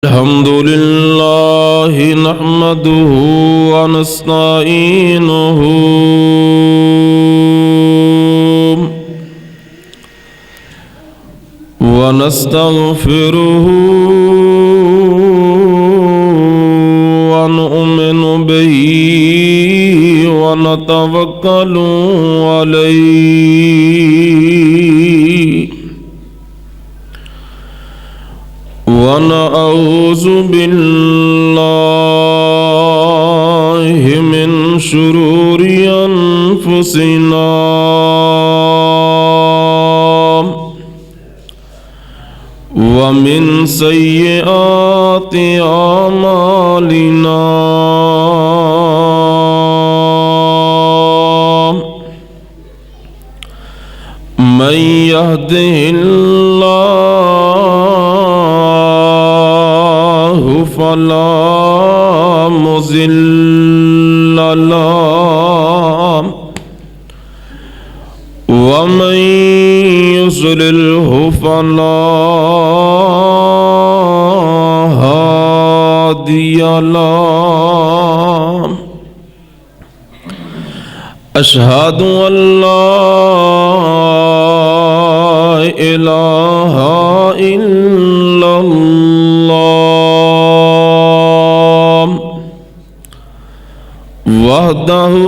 अल्हम्दुलिल्लाह नहमदुहु व नस्तईनुहु व नस्तगफिरुहु व नु'मिनु बिही व नतवक्कलु अलैहि व नऊज़ु बिल्लाहि मिन शुरूरि अनफुसिना व मिन सय्यिआति आमालिना मन यहदिहिल्लाहु फला मुज़िल्ल लहु व मन युज़लिल्हु फला हादिय लहु। अशहदु अल्ला इलाहा इल्लल्लाह वहदहु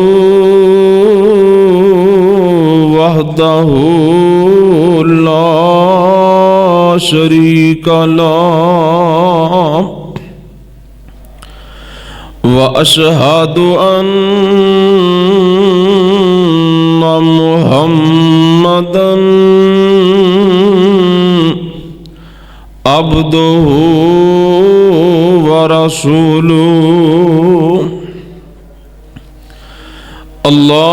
ला शरीका लहु व अशहदु अन्ना मुहम्मदन अब्दुहु व रसूलुहु। अल्लाहुम्मा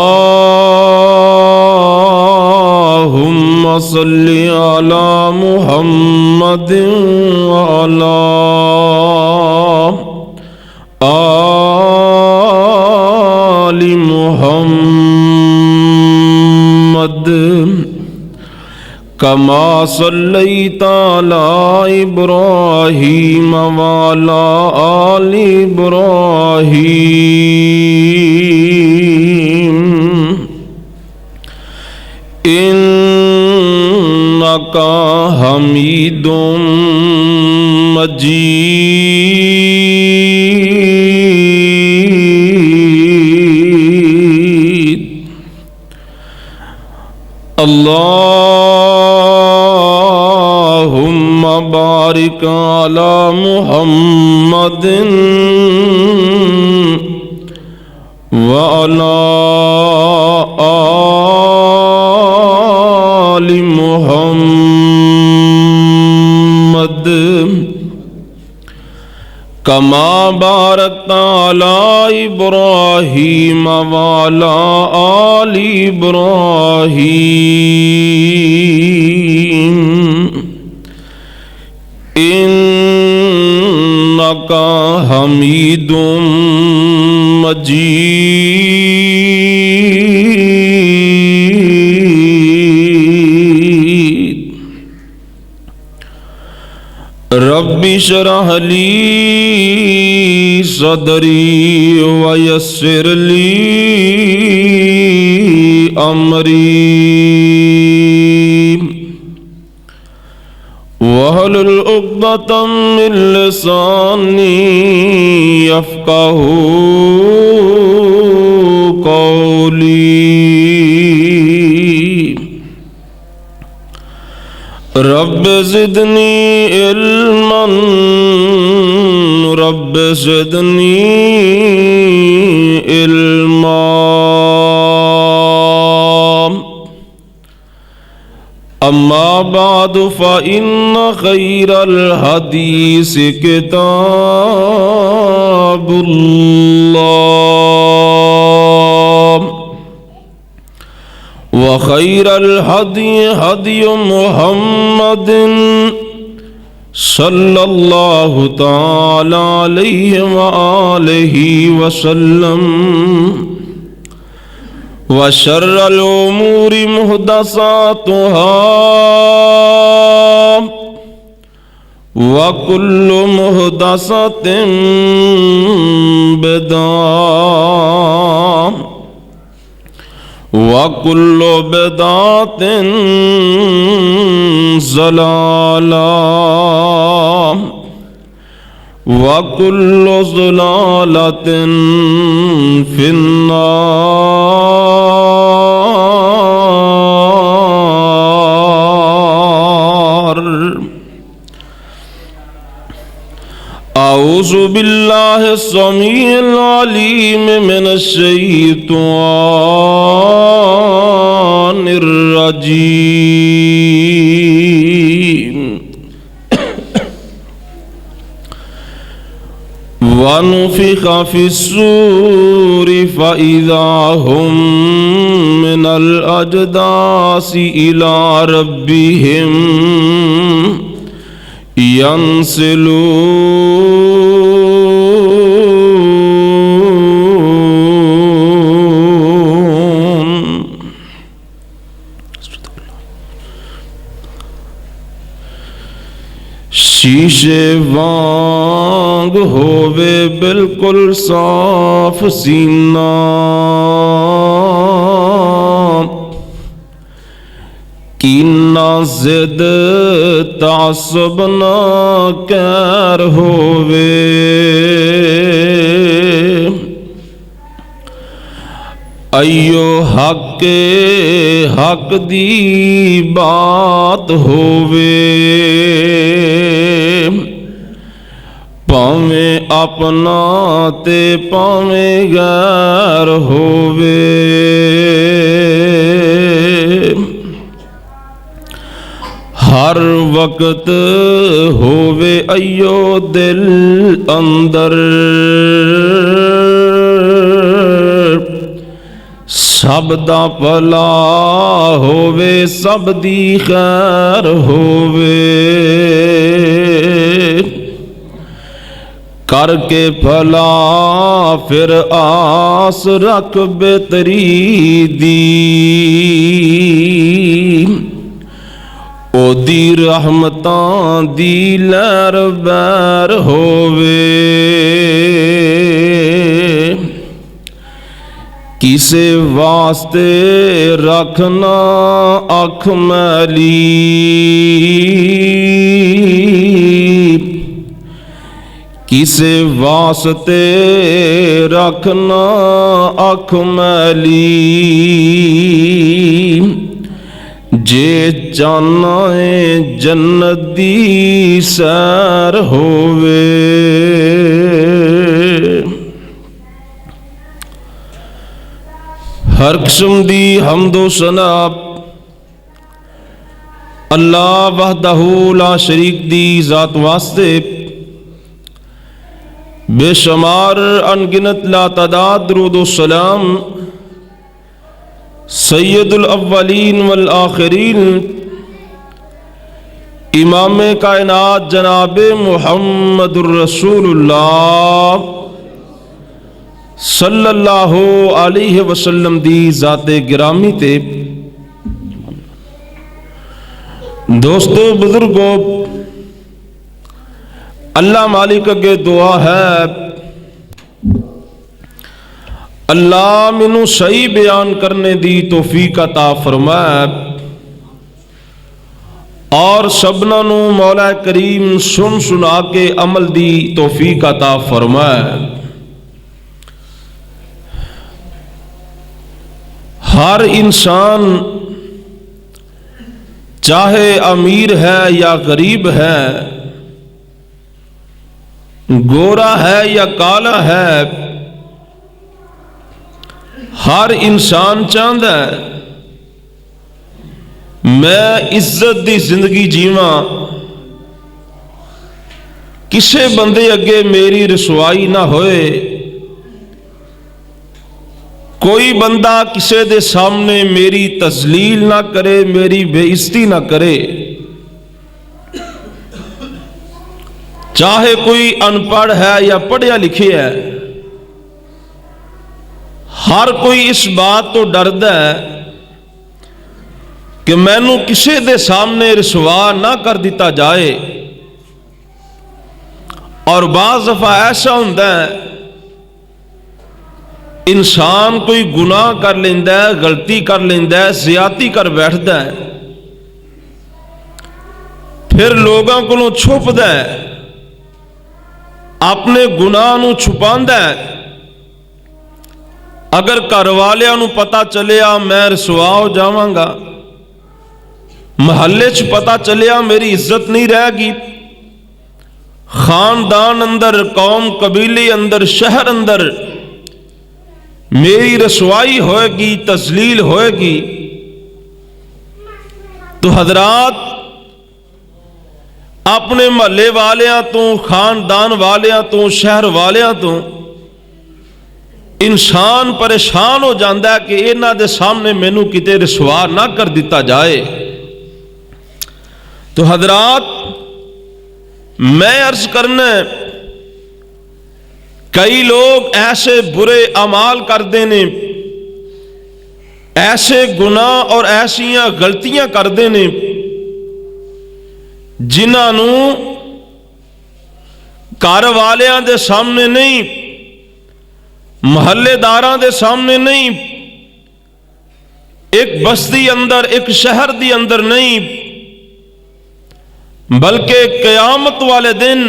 सल्लि अला मुहम्मदिन व अला आलि मुहम्मद कमा सल्लैता अला इब्राहीम व अला आलि इब्राहीम इन्नका हमीदुम मजीद। अल्लाहुम्मा बारिक अला मुहम्मदिन व अला आलि मुहम्मद कमा बारकता अला इब्राहीम व अला आलि इब्राहीम इन्नका हमीदुम मजीद। रब्बि शरह ली सदरी व यस्सिर ली अमरी वहलुल उक़दतम मिन लिसानी यफ़क़हू क़ौली। रब्ब ज़िदनी इल्मन रब्ब ज़िदनी इल्मा। अम्मा बादु फ़इन्न ख़ैरल हदीस किताबुल्लाह व ख़ैरल हदी हदी मुहम्मदिन सल्लल्लाहु तआला अलैहि व आलिहि वसल्लम व शर्रल उमूरि मुहदसातुहा वकुल्लु मुहदसतिन बिदअह वकुल्लु बिदअतिन ज़लालह वकुल्लु ज़लालतिन फिन्नार। औज़ु बिल्लाहि समीइल अलीम मिनश्शैतानिर रजीम। वनुफ़िख़ फ़िस्सूरि फ़इज़ा हुम मिनल अजदासि इला रब्बिहिम यंसिलून। शीशे वांग होवे बिल्कुल साफ सीना, कीना जिद तासब ना कैर होवे। अयो हक दी बात होवे, भावें अपना ते भावें गैर होवे। हर वक्त होवे अयो दिल अंदर, सब दा भला होवे सब दी खैर होवे। करके भला फिर आस रख बेतरी दी, ओदी रहमतां दी लहर बैर होवे। किसे वास्ते रखना अख मैली, किसे वास्ते रखना अख मैली। जे चाहना है जन्नत दी सैर होवे। हर किस्म दी हम्दो सना अल्लाह वहदहू ला शरीक दी जात वास्ते बेशुमार अनगिनत ला तादाद दुरूद सलाम सैयदुल अव्वलीन वल आखिरीन इमाम कायनात जनाब मुहम्मदुर रसूलुल्लाह सल्लल्लाहु अलैहि वसल्लम दी जाते गिरामी ते। दोस्तों बुजुर्गों, अल्लाह मालिक अगे दुआ है, अल्लाह मैनू सही बयान करने दी तौफीक अता फरमाए और सबना नू मौला करीम सुन सुना के अमल दी तौफीक अता फरमाए। हर इंसान चाहे अमीर है या गरीब है, गोरा है या काला है, हर इंसान चाहता है मैं इज्जत दी जिंदगी जीवां, किसे बंदे अगे मेरी रसवाई ना होए, कोई बंदा किसे दे सामने मेरी तजलील ना करे, मेरी बेइज्जती ना करे। चाहे कोई अनपढ़ है या पढ़िया लिखे है, हर कोई इस बात तो डरदा है कि मैनू किसे दे सामने रसवा ना कर दिता जाए। और बाज़ दफ़ा ऐसा होता है इंसान कोई गुनाह कर लेंदा है, गलती कर लेंदा है, ज़्यादती कर बैठता है, फिर लोगों को छुपदा है, अपने गुनाह नूं छुपांदा है। अगर घर वालियां नूं पता चलिया मैं रसवा हो जावांगा, महल्ले च पता चलिया मेरी इज्जत नहीं रहेगी, खानदान अंदर, कौम कबीले अंदर, शहर अंदर मेरी रसवाई होएगी, तजलील होएगी, तो हजरात अपने महल्ले वालियां तो, खानदान वालियां तो, शहर वालियां तो इंसान परेशान हो जाता है कि इन्हां दे सामने मैनू किते रसवा ना कर दिता जाए। तो हजरात मैं अर्ज करना, कई लोग ऐसे बुरे अमाल करते ने, ऐसे गुनाह और ऐसियां गलतियां करते ने जिन्हों घर वालियां दे सामने नहीं, महल्लेदारां दे सामने नहीं, एक बस्ती अंदर, एक शहर दी अंदर नहीं, बल्कि क़यामत वाले दिन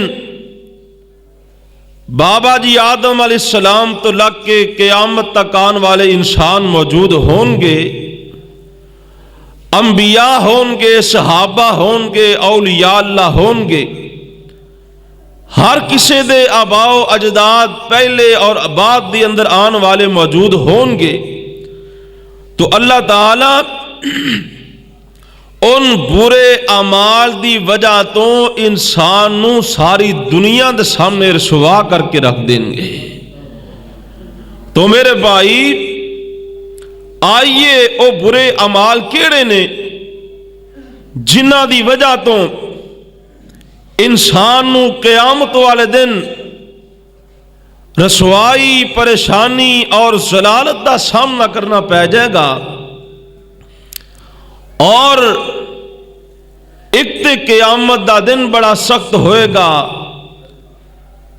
बाबा जी आदम अलैहिस्सलाम तो लग के क़यामत तक आने वाले इंसान मौजूद होंगे, अंबिया होंगे, सहाबा होंगे, औलिया अल्लाह होंगे, हर किसी दे आबाओ अजदाद पहले और बाद दे अंदर आने वाले मौजूद होंगे। तो अल्लाह ताला उन बुरे अमाल दी वजह तो इंसान नू सारी दुनिया दे सामने रसवा करके रख देंगे। तो मेरे भाई आइए ओ बुरे अमाल केड़े ने जिन्हां दी वजह तो इंसान नू क़यामत वाले दिन रसवाई, परेशानी और ज़लालत का सामना करना पै जाएगा। और एक ते क़यामत का दिन बड़ा सख्त होएगा,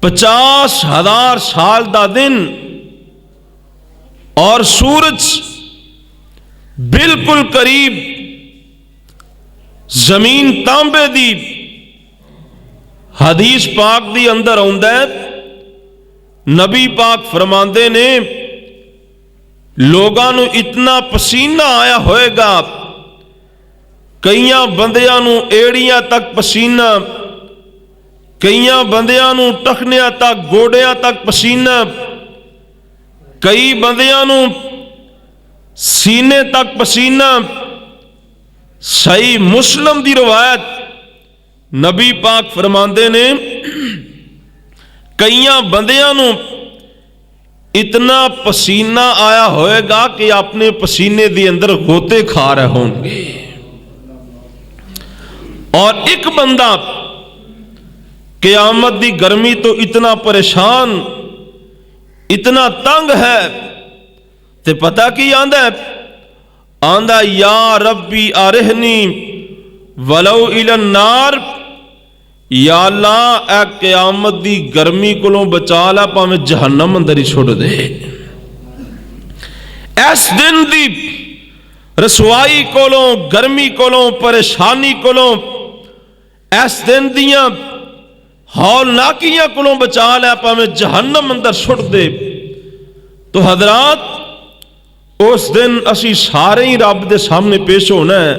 50,000 साल का दिन, और सूरज बिल्कुल करीब जमीन तांबे दी। हदीस पाक दी अंदर आउंदा है, नबी पाक फरमांदे ने लोगां नू इतना पसीना आया होएगा, कईयां बंदियां नू एड़ियां तक पसीना, कईयां बंदियां नू टखनियां तक, गोडियां तक पसीना, कई बंदियां नू सीने तक पसीना। सही मुस्लिम दी रवायत नबी पाक फरमांदे ने कईयां बंदियां नू इतना पसीना आया होएगा कि अपने पसीने दे अंदर गोते खा रहे होंगे। और एक बंदा क़यामत दी गर्मी तो इतना परेशान, इतना तंग है, ते पता की आंदा है, आंदा या रब्बी अरहनी वलो इलन नार, या अल्लाह ए क़यामत दी गर्मी कोलों बचा ला, भावें जहन्नम अंदर ही छुड़ दे। इस दिन दी रसवाई कोलों, गर्मी कोलों, परेशानी कोलों, इस दिन दियां हौलनाकियां कोलों बचा ला, भावें जहन्नम अंदर छुड़ दे। तो हजरात उस दिन असी सारे ही रब दे सामने पेश होना है।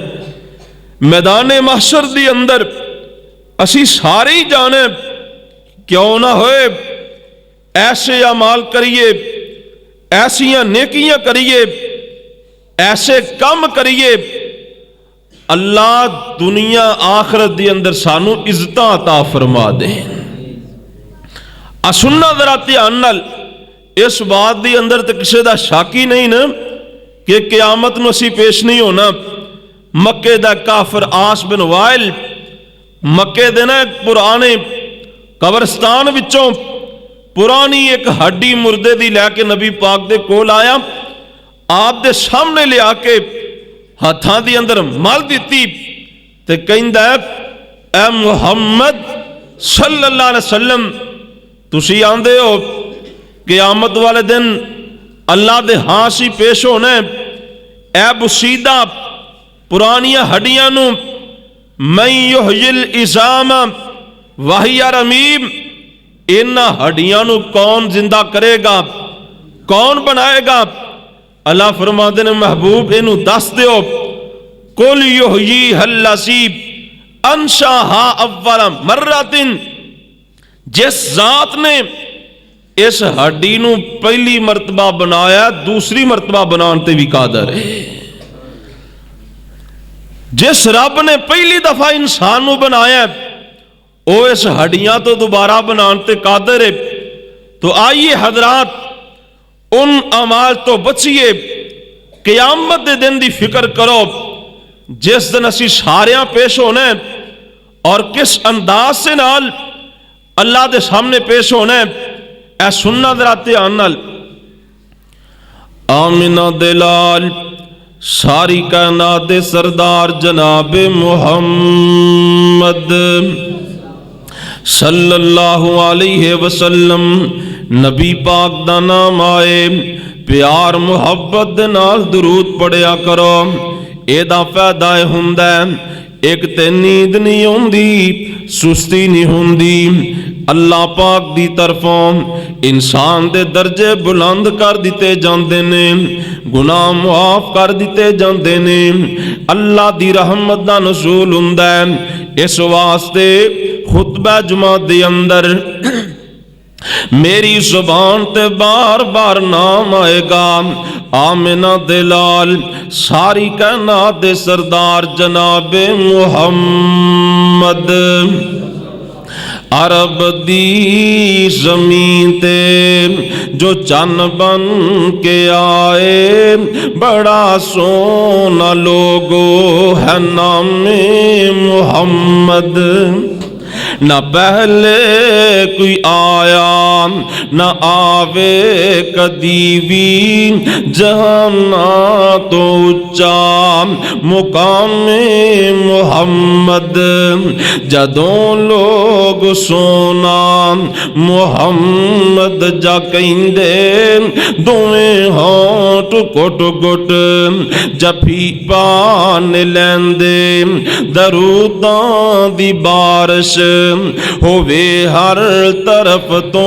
मैदान महशर दी अंदर असी सारे ही जाने, क्यों ना होए ऐसे अमाल करिए, ऐसियां नेकियां करिए, ऐसे काम करिए, अल्लाह दुनिया आखरत दी अंदर सानू इज्जत अता फरमा दे। सुनना जरा ध्यान नाल, इस बात दी अंदर तो किसी का शक ही नहीं ना कि क़यामत नूं असीं पेश नहीं होना। मक्के दा काफिर आस बिन वाइल मक्के दे ना एक पुराने कब्रस्तान विचों पुरानी एक हड्डी मुर्दे दी लैके नबी पाक दे कोल आया, आप दे सामने लिया के हाथां दी अंदर मल दिती ते कहंदा ऐ मुहम्मद सल्लल्लाहु अलैहि वसल्लम तुसी आंदे हो क़यामत वाले दिन अल्लाह दे हासी पेश होना ऐ बुसीदा पुरानियां हड्डियां नू मैं युहयिल इज़ाम वहिया रमीम, इन्हां हड्डियां नू कौन जिंदा करेगा, कौन बनाएगा। अल्लाह फरमाते ने महबूब इनू दस दियो, कुल युहयी हल्लज़ी अंशाहा अव्वल मर्रतिन, जिस जात ने इस हड्डी नू पहली मरतबा बनाया दूसरी मरतबा बनाने ते भी कादर है। जिस रब ने पहली दफा इंसान नू बनाया वो इस हड्डियां तो दोबारा बनाने ते कादर है। तो आइए हजरात उन अमाल तो बचिए, क़यामत दे दिन दी फिक्र करो जिस दिन असी सारियां पेश होना और किस अंदाज से नाल अल्लाह दे सामने पेश होना ऐ सुनना जरा ध्यान नाल। आमिना दे लाल सारी कायनात दे सरदार जनाब मुहम्मद सल्लल्लाहु अलैहि वसल्लम नबी पाक दा नाम आए, प्यार मुहब्बत दे नाल दुरूद पढ़िया करो। एदा फायदा हुंदा एक ते नींद नहीं आउंदी, सुस्ती नहीं हुंदी, अल्लाह पाक दी तरफों इंसान दे दर्जे बुलंद कर दिते जांदे ने, गुनाह मुआफ कर दिते जांदे ने, अल्लाह दी रहमत दा नज़ूल हुंदा है। इस वास्ते खुतबा जुमा दे अंदर मेरी जुबान ते बार बार नाम आएगा आमिना दे लाल सारी कायनात दे सरदार जनाब मुहम्मद। अरब दी जमीन ते जो चन बन के आए, बड़ा सोना लोगो है नामे मुहम्मद। न पहले कोई आया न आवे कदी भी, जहाना तो उच्चा मुकामे मुहम्मद। जदों लोग सोना मुहम्मद जा कहंदे, दोवें होठ गुट गुट जफी पान लैंदे। दरूदां दी बारिश होवे हर तरफ तो,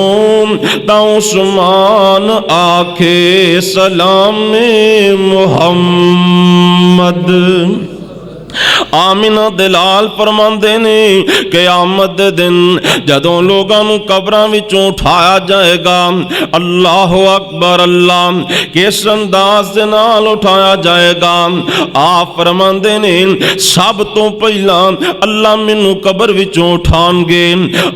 उस्मान आखे सलामे मुहम्मद। आमिना दलाल फरमांदे ने क़यामत दे दिन जदों लोगां नूं कबरां विचों उठाया जाएगा, अल्लाह अकबर अल्लाह किस अंदाज दे नाल उठाया जाएगा। आप फरमांदे ने सब तो पहला अल्लाह मैनू कबर विचों उठाणगे,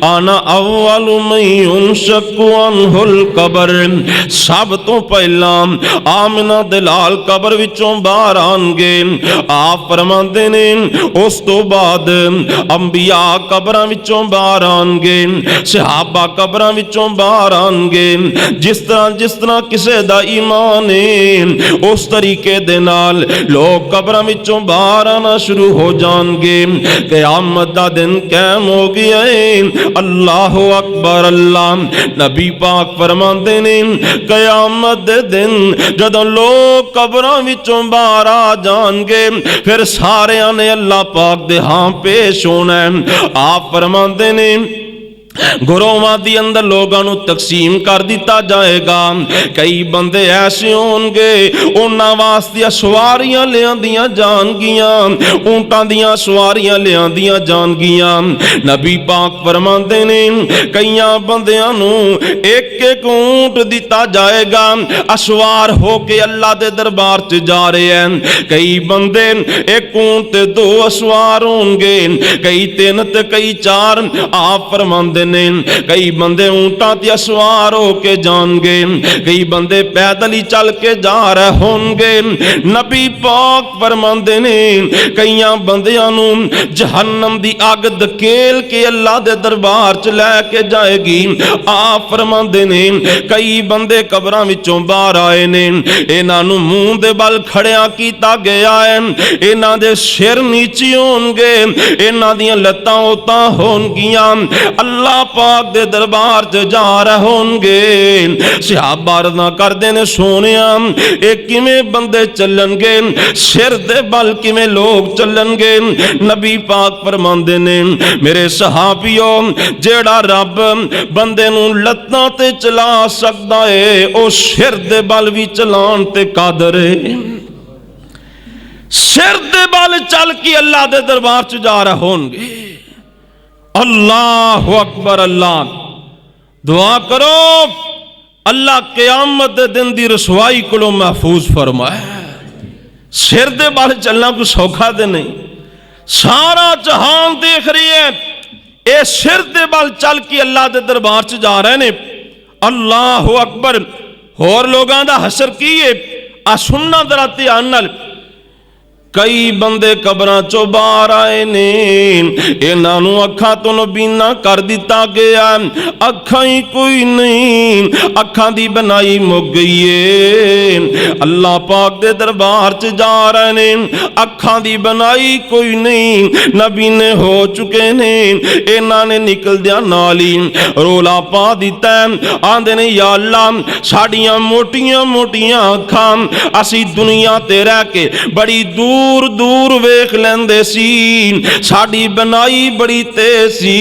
आना अव्वलु मैं युनशक्कु अनहुल कबर। सब तो पहला आमिना दलाल कबर विचों बाहर आणगे। आप फरमांदे ने उस तो बाद अंबिया कबरां विचों बाहर आणगे, सहाबा कबरां विचों बाहर आणगे। जिस तरह किसे दा ईमान है उस तरीके दे नाल लोग कबरां विचों बाहर आना शुरू हो जाणगे। क़यामत दा दिन कायम हो गया है। अल्लाह अकबर अल्लाह। नबी पाक फरमांदे ने क़यामत दे दिन जदों लोग कबरां विचों बाहर आ जाणगे, फिर सारे ने अल्लाह पाक दे हां पेश होना है। आप फरमांदे ने गुरोवां दी अंदर लोगां नूं तकसीम कर दिता जाएगा। कई बंदे ऐसे होणगे उन्हां वास्ते सवारियां लियांदियां जाणगियां, ऊंटां दियां सवारियां लियांदियां जाणगियां। नबी पाक फरमांदे ने कईयां बंदियां नूं एक एक ऊंट दिता जाएगा, असवार होके अल्लाह दे दरबार च जा रहे हैं। कई बंदे एक ऊंट ते दो असवार होणगे, कई तीन ते कई चार। आप फरमांदे ने कई बंदे ऊंटां ते सवार होके जाणगे, कई बंदे पैदल ही चल के जा रहे होणगे। नबी पाक फरमांदे ने कईयां बंदियां नूं जहन्नम दी अग धकेल के अल्लाह दे दरबार च लैके जाएगी। आप फरमांदे ने कई बंदे कबरां विचों बाहर आए ने, इन्हां नूं मूंह दे बल खड़िया कीता गया है, इन्हां दे सिर नीचे होणगे, इन्हां दियां लत्तां उतां होणगियां। अल्लाह अल्लाह पाक दे दरबार च जा रहे होंगे। सहाबा अर्ज़ां करदे ने सोनिया ये किवें बंदे चलणगे, सिर दे बल किवें लोग चलणगे। नबी पाक फरमांदे ने मेरे सहाबियो जेड़ा रब बंदे नूं लत्तां ते चला सकदा है ओ सिर दे बल भी चलाण ते कादर है। सिर दे बल चल के अल्लाह दे दरबार च जा रहे होंगे। अल्लाह अकबर। अल्लाह दुआ करो अल्लाह क़यामत दे दिन दी रसवाई को महफूज फरमाए। सिर दे बल चलना कोई सौखा दे नहीं। सारा जहान देख रही है ये सिर दे बल चल के अल्लाह दे दरबार च जा रहे ने। अल्लाह अकबर। होर लोगों का हसर की है आ सुनना जरा ध्यान नाल। कई बंदे कबरां चों बाहर आए ने, इन्हां नूं अखां तो नबीना कर दिता गया। अखां ही कोई नहीं, अखां दी बनाई मुक गई है। अल्लाह पाक दे दरबार च जा रहे ने, अखां दी बनाई कोई नहीं, नबीने हो चुके ने। इन्हां ने निकलदियां नाल ही रोला पा दिता। आंदे ने या अल्लाह साडियां मोटियां मोटियां अखां असी दुनिया ते रह के बड़ी दूर दूर वेख लेंदे सी, साड़ी बनाई बड़ी तेज सी,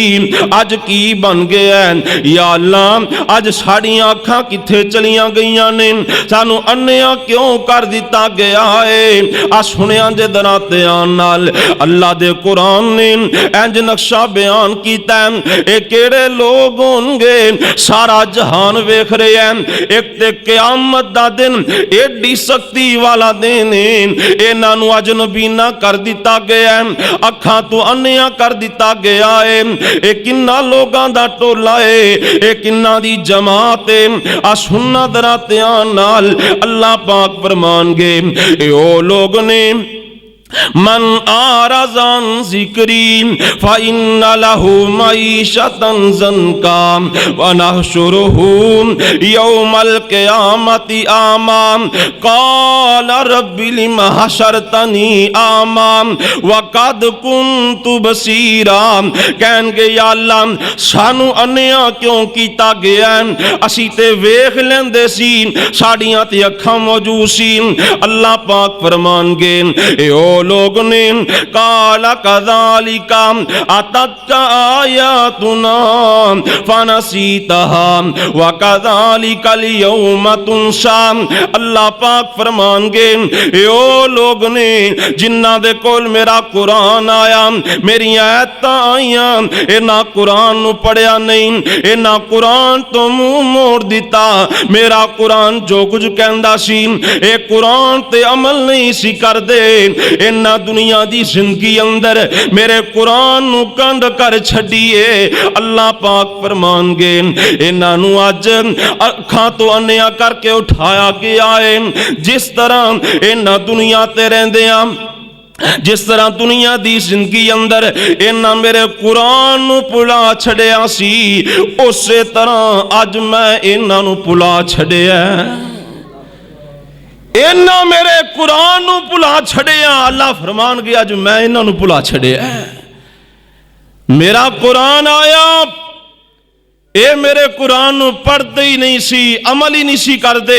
अज की बन गया या अल्लाह अज साड़ियां अखां किथे चलियां गईयां ने, सानू अन्निया क्यों कर दिता गया है। आ सुनिया जे दरा ध्यान नाल अल्लाह दे कुरान ने इंज नक्शा बयान कीता। ये केड़े लोग होंगे सारा जहान वेख रहे हैं। एक ते क़यामत दा दिन एडी सख्ती वाला दिन है, इन्हां नूं अज नबीना कर दिता गया है, अखां तो अन्निया कर दिता गया है। ये किन्ना लोगां दा टोला है, ये किन्ना दी जमात है। आ सुनना दरा ध्यान नाल अल्लाह पाक फरमानगे ए ओ लोग ने मन आरज़ान ज़िक्री फ़इन्ना लहू मईशतन ज़न्का व नहशुरुहू यौमल क़यामति आमा क़ाल रब्बि लिम हशरतनी आमा व क़द कुन्तु बसीरा। कहणगे या अल्लाह सानू अन्निया क्यों कीता गया, असी ते वेख लेंदे सी, साड़ियां ते अखां मौजूद सी। अल्लाह पाक फरमानगे ए ओ लोग ने काला कज़ालिका अतत्का आयातुना फनसीतहा व कज़ालिका अल-यौमा तुनसा। अल्लाह पाक फरमानगे ए ओ लोग ने जिन्ना दे कोल मेरा कुरान आया, मेरी आयतां आईयां, इन्हां कुरान नूं पढ़िया नहीं, इन्हां कुरान तो मुंह मोड़ दिता। मेरा कुरान जो कुछ कहंदा सी ए कुरान ते अमल नहीं सी करदे। इन्हां दुनिया दी जिंदगी अंदर मेरे कुरान नूं कंड कर छड्डीए। अल्लाह पाक फरमानगे इन्हां नूं अज अखां तो अन्निया करके उठाया गया है। जिस तरह इन्हां दुनिया ते रहिंदियां, जिस तरह दुनिया दी जिंदगी अंदर इन्हां मेरे कुरान नूं भुला छड़िया सी, उसे तरह अज मैं इन्हां नूं भुला छड़िया। इन्हां मेरे कुरान नूं भुला छड़िया। अल्लाह फरमान गया अज मैं इन्हां नूं भुला छड़िया। मेरा कुरान आया, ये मेरे कुरान नूं पढ़ते ही नहीं सी, अमल ही नहीं सी करते।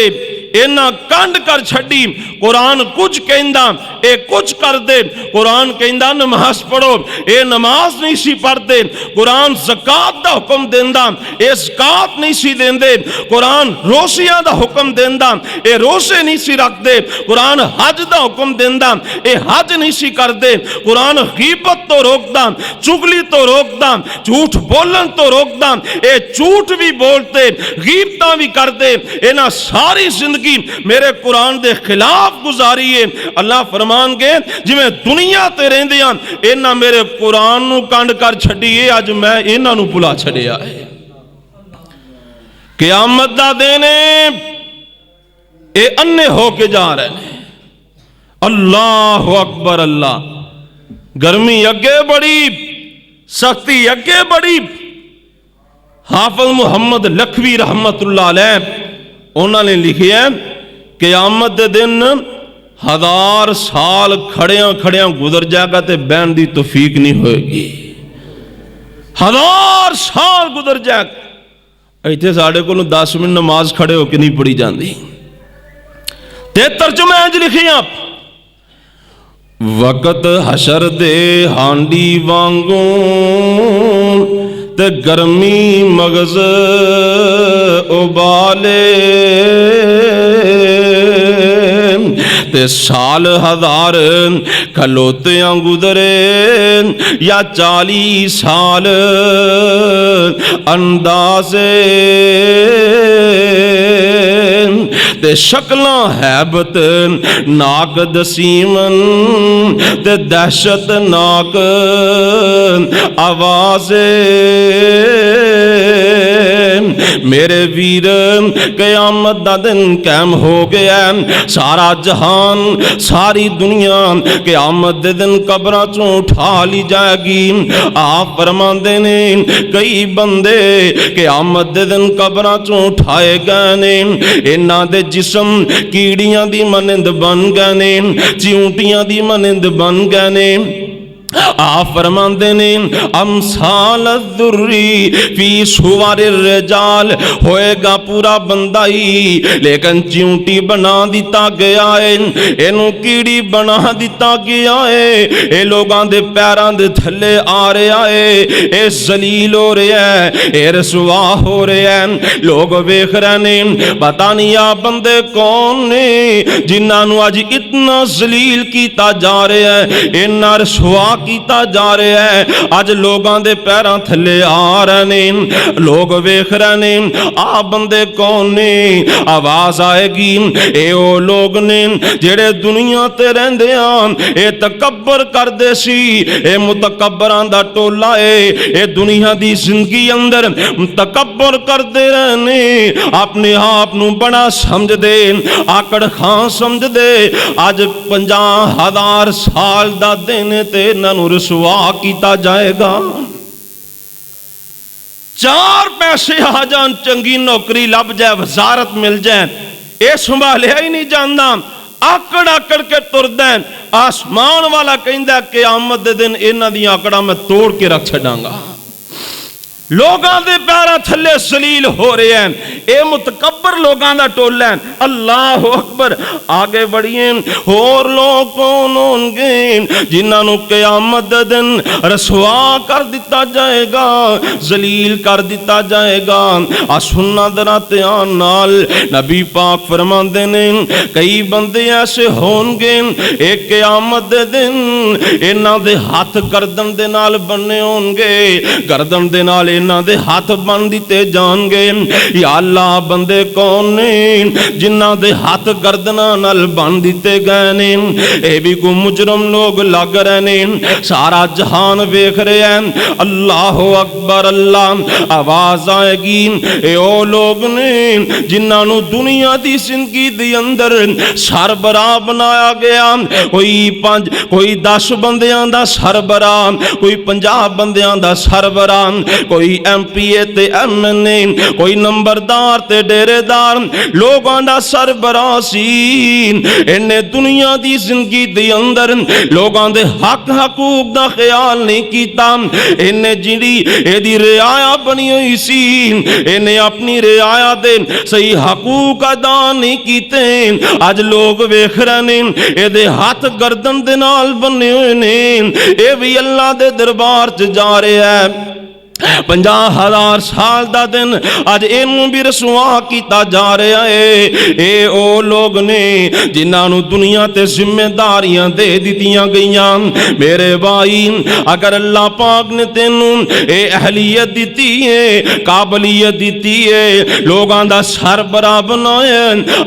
इन्हां कंड कर छड़ी। कुरान कुछ कहंदा ए कुछ कर दे। कुरान कहंदा नमाज पढ़ो, ये नमाज नहीं सी पढ़ते। कुरान ज़कात दा हुक्म देंदा, ये ज़कात नहीं सी देंदे। कुरान रोज़ियां दा हुक्म देंदा, ये रोज़े नहीं सी रखते। कुरान हज दा हुक्म देंदा, ये हज नहीं सी करते। कुरान गीबत तो रोकदा, चुगली तो रोकदा, झूठ बोलन तो रोकदा, ये झूठ भी बोलते, गीबतां भी करते। इन्हां सारी जिंदगी मेरे कुरान दे खिलाफ गुजारी है। अल्लाह फरमानगे जिवें दुनिया ते रहिंदियां इन्हां मेरे कुरान नूं कंड कर छड्डीए, अज मैं इन्हां नूं भुला छड़िया है। क़यामत दा दिन ये अन्ने होके जा रहे हैं। अल्लाह अकबर। अल्लाह गर्मी अगे बड़ी, सख्ती अगे बड़ी। हाफिज मुहम्मद लखवी रहमतुल्लाह अलैह उन्होंने लिखिया क़यामत दे दिन 1000 साल खड़िया खड़िया गुजर जाएगा तो बहन की तौफीक नहीं होगी। 1000 साल गुजर जाए, इतने साढ़े को 10 मिनट नमाज खड़े होकर नहीं पढ़ी जाती। ते तर्जुमे इंज लिखे आप, वक़्त हशर दे हांडी वांगू ते गर्मी मगज उबाले, ते साल 1000 खलोतियां गुजरे या 40 साल अंदाजे, ते शक्लां हैबत नाक दसीमन ते दहशत नाक आवाज़े। मेरे वीर क़यामत दा दिन कैम हो गया, सारा जहान सारी दुनिया क़यामत दे दिन कब्रां चों उठा ली जाएगी। आप फरमांदे ने कई बंदे क़यामत दे दिन कब्रां चों उठाए गए ने, इन्हां दे जिस्म कीड़ियां दी मनिंद बन गए ने, चिऊंटियां दी मनिंद बन गए ने। आप फरमांदे ने अमसाल दुर्री फी सुवार रिजाल, होएगा पूरा बंदा ही लेकिन चिऊंटी बना दिता गया है, इनू कीड़ी बना दिता गया है, ये लोगों दे पैरां दे थल्ले आ रहा है, ये जलील हो रहा है, ये रसवा हो रहा है। लोग वेख रहे ने, पता नहीं आ बंदे कौन ने जिन्होंने अज इतना जलील किया जा रहा है, इन्ना रसवा किया जा रहा है। अज लोगों के पैरों थले आ रहे ने, लोग वेख रहे ने, आ बंदे कौन ने? आवाज आएगी, ए ओ लोग ने जेड़े दुनिया ते रहंदे आन, ए तकब्बर करदे सी, ए मुतकब्बरां दा टोला है, ए दुनिया दी जिंदगी अंदर तकब्बर करदे रहने, अपने आप नू बड़ा समझदे, आकड़ खां समझदे। अज 50,000 साल दा दिन ते इन्हां नू रसवा किया जाएगा। 4 पैसे आ जान, चंगी नौकरी लभ जाए, वजारत मिल जाए, ये संभालिया ही नहीं जाता, आकड़ आकड़ के तुरदा। आसमान वाला कहंदा क़यामत दे दिन इन्हां दी आकड़ा मैं तोड़ के रख छडांगा। लोगों के पैरों थले सलील हो रहे हैं, ये मुतकब्बर लोगों का टोला है। अल्लाह अकबर, आगे बढ़िए। होर लोग कौन होंगे जिन्होंने क़यामत दे दिन रसवा कर दिता जाएगा, जलील कर दिता जाएगा। आ सुनना दरा ध्यान नाल, नबी पाक फरमांदे ने कई बंदे ऐसे होंगे एक क़यामत दे दिन इन्हां दे हाथ गर्दन दे नाल बन्ने होंगे, गर्दन दे नाल इन्हां दे हाथ बन दिते जाणगे। या अल्लाह, बंदे कौन ने जिन्हां दे हाथ गर्दनां नाल बन दिते गए ने? ये भी को मुजरम लोग लग रहे ने, सारा जहान वेख रहे हैं। अल्लाह अकबर, अल्लाह। आवाज आएगी, ए ओ लोग ने जिन्हां नू दुनिया दी जिंदगी दे अंदर सरबराह बनाया गया। कोई 10 बंदियां दा सरबराह, कोई 50 बंदियां दा सरबराह, कोई MPA ते MNA, कोई नंबरदार ते डेरेदार, लोगों का सरबराह सी। इन्हें दुनिया की जिंदगी दे अंदर लोगों के हक हकूक का ख्याल नहीं किया। इन्हें जिहड़ी इहदी रियाया बनी हुई सी, इन्हें अपनी रियाया दे सही हकूक अदा नहीं कीते। अज लोग वेख रहे ने, इहदे हाथ गर्दन दे नाल बने हुए ने, ये भी अल्लाह दे दरबार च जा रहा है। 50,000 साल का दिन अज इनू भी रसुआ किया जा रहा है। ये ओ लोग ने जिन्होंने दुनिया ते जिम्मेदारियां दे दितियां गईयां। मेरे भाई, अगर अल्लाह पाक ने तेनू ये अहलियत दी है, काबलियत दी है, लोगों का सरबराह बनाया,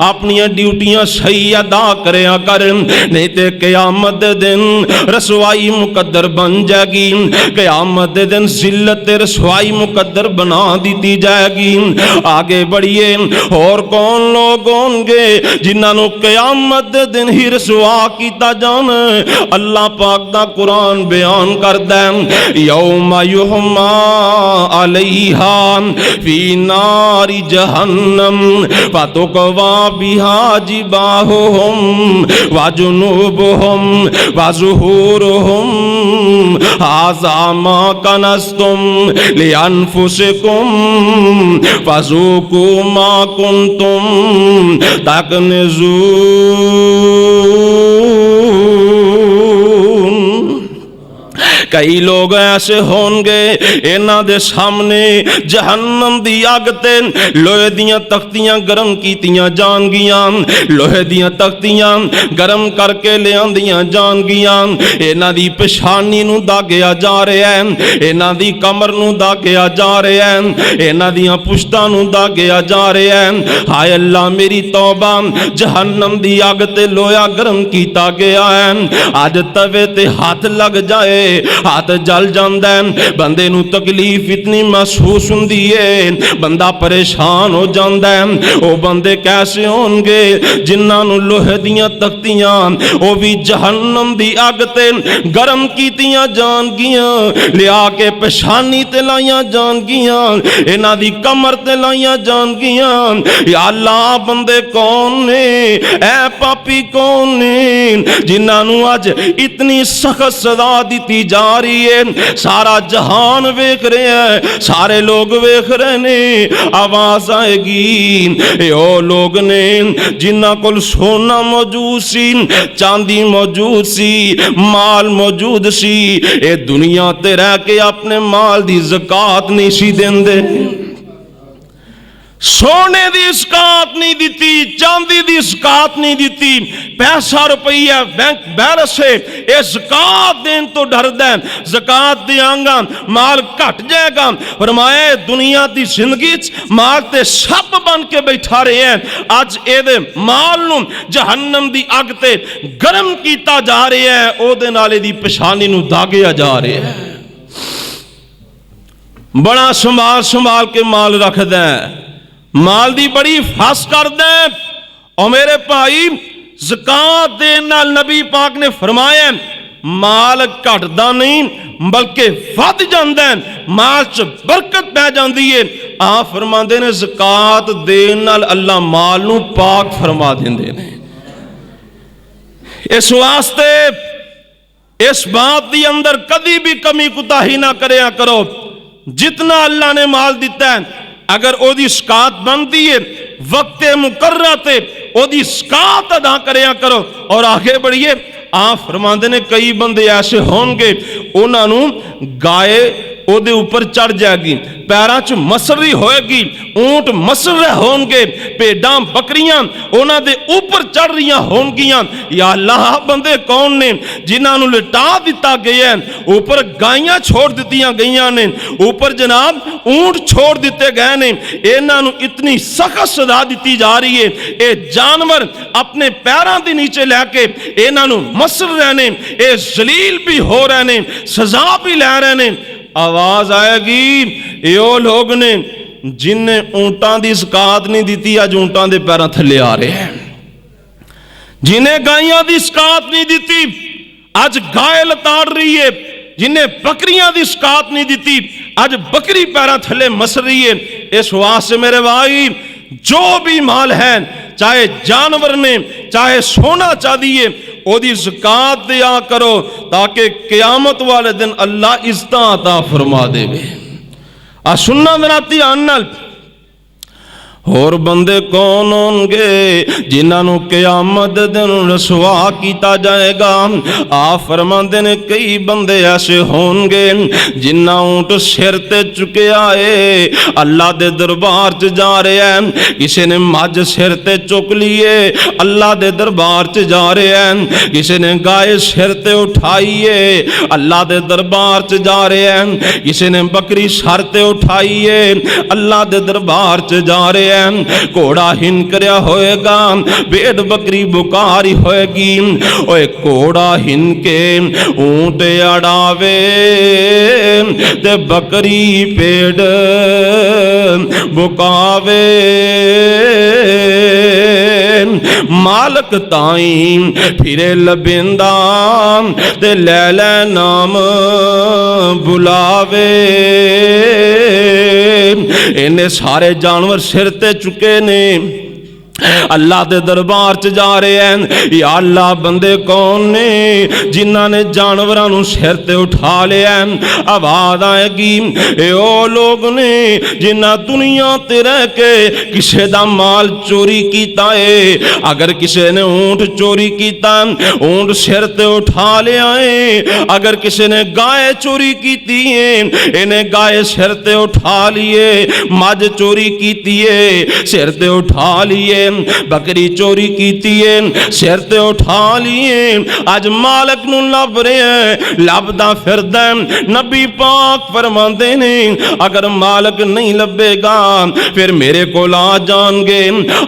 अपनी ड्यूटियां सही अदा करया कर, नहीं तो क़यामत दे दिन रसवाई मुकद्दर बन जाएगी। क़यामत दे दिन जिल्लत रसवाई मुकद्दर बना दी जाएगी। आगे बढ़िए। और कौन लोग होंगे जिन्होंने क़यामत दे दिन ही रसवा किया जाना? अल्लाह पाक दा कुरान बयान करदा है, यौमा युहमा अलैहा फी नारी जहन्नम फतुकवा बिहा जिबाहुहुम व जुनूबुहुम व ज़ुहूरुहुम हाज़ा मा कनज़्तुम लिअन्फुसिकुम फज़ूकू मा कुन्तुम तकनिज़ून। कई लोग ऐसे होंगे इन्हां दे सामने जहन्नम दी अग ते लोहे दियां तख्तियां गरम कीतियां जाणगियां, लोहे दियां तख्तियां गरम करके लियांदियां जाणगियां। इन्हां दी पेशानी नूं दागिया जा रहा है, इन्हां दी कमर नूं दागिया जा रहा है, इन्हां दियां पुश्तां नूं दागिया जा रहा है। हाय अल्लाह मेरी तौबा, जहन्नम दी अग ते लोहा गरम कीता गया है। अज तवे ते हाथ लग जाए हाथ जल जाता है, बंदे नूं तकलीफ इतनी महसूस हुंदी है, बंदा परेशान हो जाता है। वो बंदे कैसे होंगे जिन्हां नूं लोहे दियां तख्तियां वो भी जहन्नम दी अग ते गरम कीतियां जाणगियां, लिया के पेशानी ते लाइयां जाणगियां, इन्हां दी कमर ते लाइयां जाणगियां। या अल्लाह बंदे कौन ने, ऐ पापी कौन ने जिन्हां नूं अज इतनी सख्त सजा दी जा रही है। सारा जहान वेख रहे हैं, सारे लोग वेख रहे ने। आवाज आएगी ओ लोग ने जिन्हां कोल सोना मौजूद सी, चांदी मौजूद सी, माल मौजूद सी, ये दुनिया ते रह के अपने माल दी ज़कात नहीं सी देंदे। सोने दी ज़कात नहीं दी, चांदी दी ज़कात नहीं दी, पैसा रुपया बैंक बैलेंस से ये ज़कात देन तो डरदा है, ज़कात देंगा माल घट जाएगा। फरमाया दुनिया की जिंदगी माल ते सब बन के बैठा रहे हैं, अज ये माल नूं जहन्नम दी अग ते गरम किया जा रहा है, ओदे नाल दी पेशानी नूं दागिया जा रहा है। बड़ा संभाल संभाल के माल रखदा है, माल दी बड़ी फस करदा है। और मेरे भाई ज़कात देन नाल नबी पाक ने फरमाया माल घटदा नहीं बल्कि वध जांदा है, माल च बरकत पै जांदी है। आप फरमांदे ने ज़कात देन नाल अल्लाह माल नूं पाक फरमा देंदे ने। इस वास्ते इस बात दी अंदर कदी भी कमी कुताही ना करया करो। जितना अल्लाह ने माल दिता है अगर ओदी ज़कात बनती है वक्त मुकर्रर ते ओदी ज़कात अदा करया करो। और आगे बढ़िए आप फरमांदे ने कई बंदे ऐसे होंगे उन्हां नूं गाय ओदे ऊपर चढ़ जाएगी, पैरों च मसरी होएगी, ऊंट मसर रहे होंगे, भेडां बकरियां उन्हां दे ऊपर चढ़ रही होंगियां। या अल्लाह बंदे कौन ने जिन्हां नूं लिटा दिता गया है, ऊपर गायें छोड़ दित्तियां गईयां ने, ऊपर जनाब ऊंट छोड़ दिते गए ने। इन्हां नूं इतनी सख्त सजा दी जा रही है, ये जानवर अपने पैरों के नीचे लैके इन्हां नूं मसर रहे ने, ये जलील भी हो रहे ने, सजा भी लै रहे ने। आवाज आएगी यो लोग ने जिन्हें ऊंटां दी ज़कात नहीं दी, अज ऊंटां दे पैरों थले आ रहे हैं। जिन्हें गायें दी ज़कात नहीं दी अज गाय लताड़ रही है, जिन्हें बकरियां दी ज़कात नहीं दी अज बकरी पैरों थले मस रही है। इस वास्ते मेरे भाई जो भी माल है चाहे जानवर ने चाहे सोना चांदी है ओदी ज़कात दिया करो ताकि क़यामत वाले दिन अल्लाह इज़्ज़त अता फरमा देवे। आ सुन्ना मेरा ध्यान नाल। होर बंदे कौन होंगे जिन्हों क़यामत दिन रसवा किया जाएगा। आप फरमाते ने कई बंदे ऐसे होंगे जिन्ना ऊंट सिर ते चुके आए अल्लाह दे दरबार च जा रहे हैं, किसी ने मझ सिर ते चुक लिए अल्लाह दे दरबार च जा रहे हैं, किसी ने गाय सिर ते उठाइए अल्लाह दे दरबार च जा रहे हैं, किसी ने बकरी सर ते उठाइए अल्लाह दे दरबार च जा रहे हैं। घोड़ा हिन करया होएगा, भेड़ बकरी बुकारी होएगी, ओए घोड़ा हिन के ऊंट अड़ावे ते बकरी भेड़ बुकावे। मालक ताई फिरे लबिंदा ते ले ले नाम बुलावे। इन्हें सारे जानवर सिर ते चुके ने, अल्लाह के दरबार च जा रहे हैं। या अल्लाह बंदे कौन ने जिन्हों ने जानवरों को सिर ते उठा लिया। आवाज आएगी ए ओ लोग ने जिन्हें दुनिया ते रह के किसी का माल चोरी किया है। अगर किसी ने ऊंट चोरी किया, ऊंट सिर ते उठा लिया है। अगर किसी ने गाय चोरी की है, इन्हें गाय सिर ते उठा लिए। मझ चोरी की है, सिर ते उठा लिए। बकरी चोरी की सिर ते उठा लिए। अज मालक नूं लभ रहे, लभदा फिरदा। नबी पाक फरमांदे ने अगर मालक नहीं लभेगा फिर मेरे कोल आ जाणगे।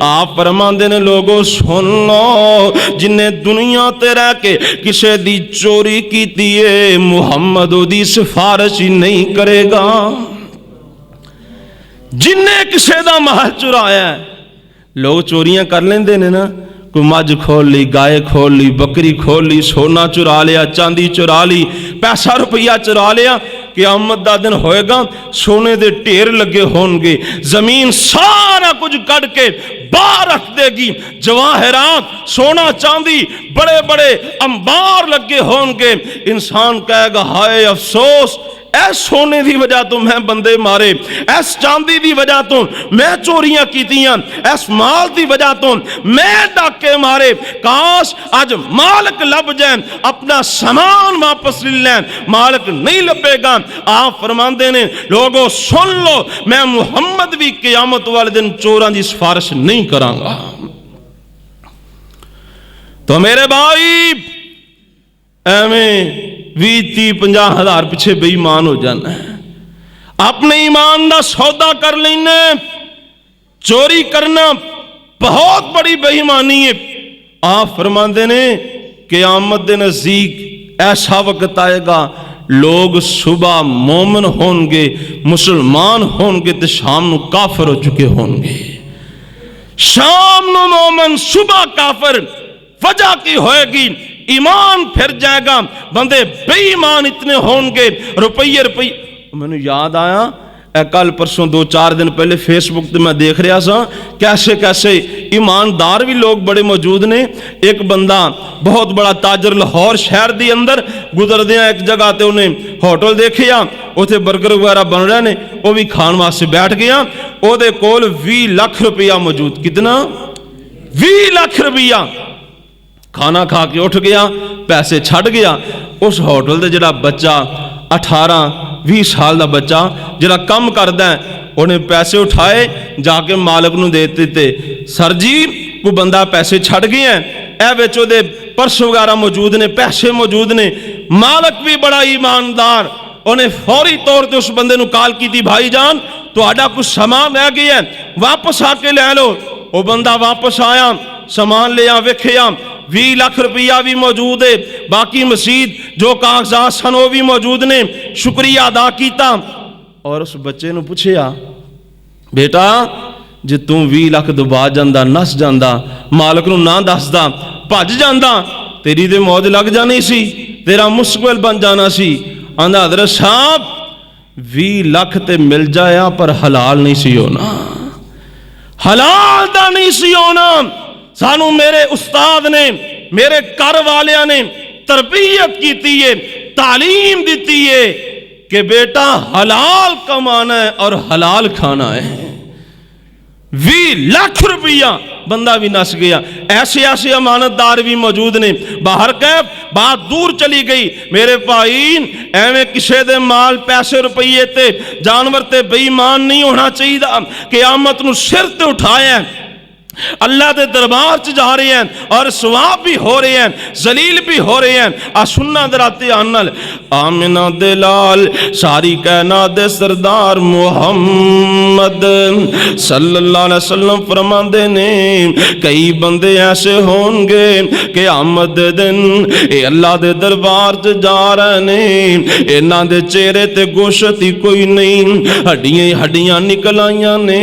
आप फरमांदे ने लोगों सुन लो, जिन्हें दुनिया ते रह के किसी दी चोरी की है, मुहम्मद ओदी सिफारिश ही नहीं करेगा। जिन्हें किसी दा महल चुराया, लोग चोरियां कर लेंदे ने ना, कोई मझ खोल ली, गाय खोल ली, बकरी खोल ली, सोना चुरा लिया, चांदी चुरा ली, पैसा रुपया चुरा लिया। क़यामत दा दिन होएगा, सोने दे ढेर लगे होंगे, जमीन सारा कुछ कट के बाहर रख देगी। जवाहरात, सोना चांदी, बड़े बड़े अंबार लगे होंगे। इंसान कहेगा हाय अफसोस, इस सोने की वजह तो मैं बंदे मारे, इस चांदी की वजह तो मैं चोरियां कीतियां, इस माल की वजह तो मैं डाके मारे। काश अज मालक लभ जाए, अपना सामान वापस ले लें। मालक नहीं लभेगा। आप फरमाते ने लोगों सुन लो, मैं मुहम्मद भी क़यामत वाले दिन चोरां की सिफारिश नहीं करांगा। तो मेरे भाई एवें 20-30-50 पिछे बेईमान हो जाना है। अपने ईमान का सौदा कर लेना। चोरी करना बहुत बड़ी बेईमानी है। आप फरमाते ने क़यामत दे नज़दीक ऐसा वक्त आएगा, लोग सुबह मोमिन होंगे, मुसलमान होंगे, तो शाम को काफिर हो चुके होंगे। शाम को मोमिन, सुबह काफिर। वजह की होएगी? ईमान फिर जाएगा। बंदे बेईमान इतने होंगे, रुपये। मैंने याद आया कल परसों 2-4 दिन पहले फेसबुक पे मैं देख रहा था, कैसे कैसे ईमानदार भी लोग बड़े मौजूद ने। एक बंदा बहुत बड़ा ताजर लाहौर शहर के अंदर गुजरदिया एक जगह ते उन्हें होटल देखिया, उत्थे बर्गर वगैरह बन रहे ने, वो भी खाने वास्ते बैठ गया। ओदे कोल 20 लाख रुपया मौजूद। कितना? 20 लाख रुपया। खाना खा के उठ गया, पैसे छड़ गया। उस होटल का जिहड़ा बच्चा 18-20 साल का बच्चा जिहड़ा काम करदा है, उन्हें पैसे उठाए जाके मालक नूं दे दिते। सर जी कोई बंदा पैसे छड़ गए हैं, ए विच उहदे पर्स वगैरह मौजूद ने, पैसे मौजूद ने। मालक भी बड़ा ईमानदार, उन्हें फौरी तौर पर उस बंदे नूं कॉल की, भाई जान तुहाडा कुछ सामान रह गया है, वापस आके ले लो। वो बंदा वापस आया, सामान लिया, वेखिया 20 लाख रुपया भी मौजूद है, बाकी मसीद जो कागजात सन वो भी मौजूद ने। शुक्रिया अदा किया और उस बच्चे ने पूछया, बेटा जे तू 20 लाख दबा जांदा, नस जांदा, मालक नूं ना दसदा, भज जांदा, तेरी ते मौज लग जानी सी, तेरा मुस्तकबिल बन जाना सी। आंदा हज़रत साहब 20 लाख ते मिल जाया पर हलाल नहीं सी होना, हलाल दा नहीं सी होना। सानू मेरे उस्ताद ने, मेरे घर वालियां ने तरबियत की है, तालीम दी है कि बेटा हलाल कमाना है और हलाल खाना है। 20 लाख रुपया बंदा भी नस गया। ऐसे ऐसे अमानतदार भी मौजूद ने। बाहर कैफ बात दूर चली गई। मेरे भाई एवं किसी दे माल पैसे रुपये ते जानवर ते बेईमान नहीं होना चाहिए। क़यामत नूं सिर ते उठाया, अल्लाह के दरबार च जा रहे हैं और सवाब भी हो रहे हैं, जलील भी हो रहे हैं। आ सुन्ना दराते आनल आमिना दे लाल, सारी कायनात दे सरदार मुहम्मद सल्लल्लाहु अलैहि वसल्लम फरमाते ने, कई बंदे ऐसे होंगे कि आमद दे दिन ये अल्लाह के दरबार च जा रहे ने, इन्हां दे चेहरे ते गोशत ही कोई नहीं, हड्डियां हड्डियां निकल आईयां ने,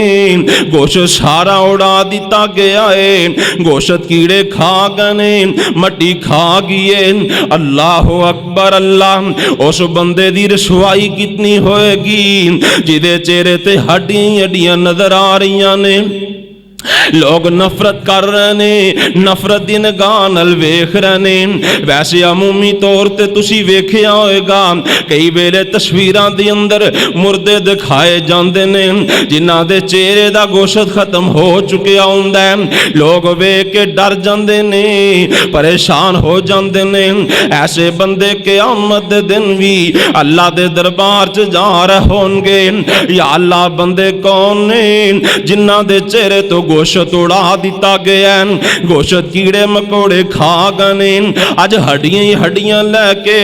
गोशत सारा उड़ा दिता गया है, गोशत कीड़े खा गए, मट्टी खा गई। अल्लाह अकबर अल्लाह। उस बंदे दी रसवाई कितनी होएगी जिदे चेहरे ते हड्डियां हड्डियां नजर आ रही ने। लोग नफरत कर रहे ने, नफरत दी निगाह नाल वेख रहे ने। वैसे अमूमी तौर ते तुसी वेखिया होएगा कई वेले तस्वीरां दे अंदर मुर्दे दिखाए जांदे ने जिन्हां दे चेहरे दा गोशत खत्म हो चुकिया हुंदा है। लोग वेख के डर जांदे ने, परेशान हो जांदे ने। ऐसे बंदे क़यामत दे दिन भी अल्लाह दे दरबार च जा रहे होंगे। या अल्लाह बंदे कौन ने जिन्हां दे चेहरे तो गोशत उड़ा दिता गया, गोशत कीड़े मकोड़े खा गए। अज हड्डियां ही हड्डियां लैके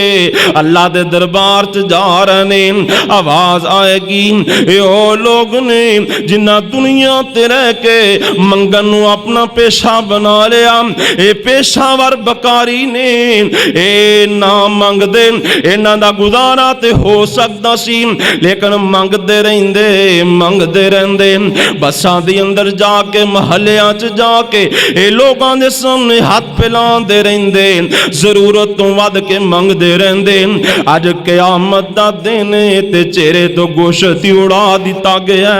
अल्लाह दे दरबार च जा रहे ने। आवाज आएगी ये ओ लोग ने जिन्ना दुनिया ते रह के मंगन नू अपना पेशा बना लिया। ये पेशावर बकारी ने, ये ना मंगदे इन्हां दा गुजारा ते हो सकदा सी, लेकिन मंगदे रहिंदे बसां दे अंदर जाके महल्लियां च जाके ये लोगां दे सामने हाथ फैलांदे रहिंदे, जरूरत तो वध के मंगदे रहिंदे। अज क़यामत दा दिन ते चेहरे तो गोशत ही उड़ा दिता गया।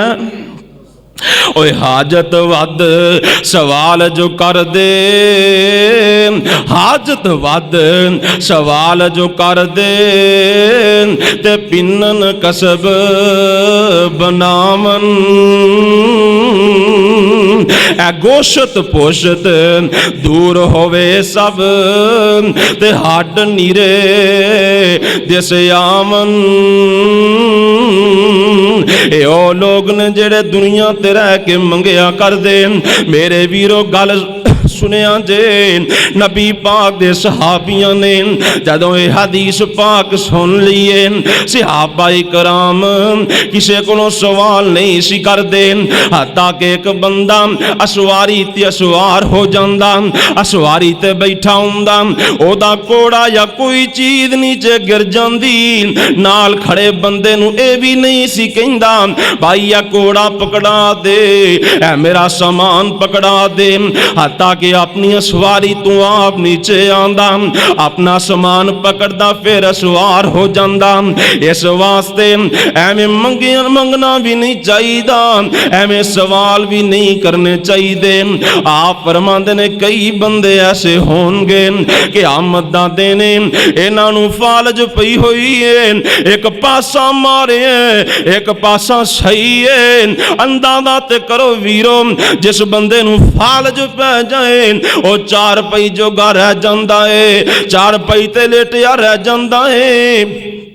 ओए हाजत वद सवाल जो कर दे, हाजत वद सवाल जो कर दे ते पिन्नन कसब बनावन। ए गोशत पोशत दूर होवे सब ते हड्ड नीरे दिस आमन। ए ओ लोग ने जेड़े दुनिया ते रह के मंगया कर दे। मेरे वीरो गल सुनिया जे नबी पाक दे सहाबियां ने जदों ये हदीस पाक सुन लिए सहाबाए कराम किसी को सवाल नहीं सी करते। हत्ता कि एक बंदा असवारी ते असवार हो जांदा, असवारी ते बैठा हुंदा, ओदा कोड़ा या कोई चीज नीचे गिर जांदी, नाल खड़े बंदे नू ए भी नहीं सी कहंदा भाई या कोड़ा पकड़ा दे, ऐ मेरा सामान पकड़ा दे। हत्ता कि अपनी सवारी तू आप नीचे आंदा, अपना सामान पकड़दा फिर सवार हो जांदा। इस वास्ते एवें मंगना भी नहीं चाहिदा, एवें सवाल भी नहीं करने चाहिए। आप फरमांदे ने कई बंदे ऐसे होंगे कि आमद दा दिन इन्हां नू फालज पई होई है, एक पासा मारे एक पासा सही है। अंदाजा ते करो वीरो जिस बंदे नू फालज पै जाए ओ चार पई जोगा रह जांदा है, चार पई ते लेटिया रह जांदा है,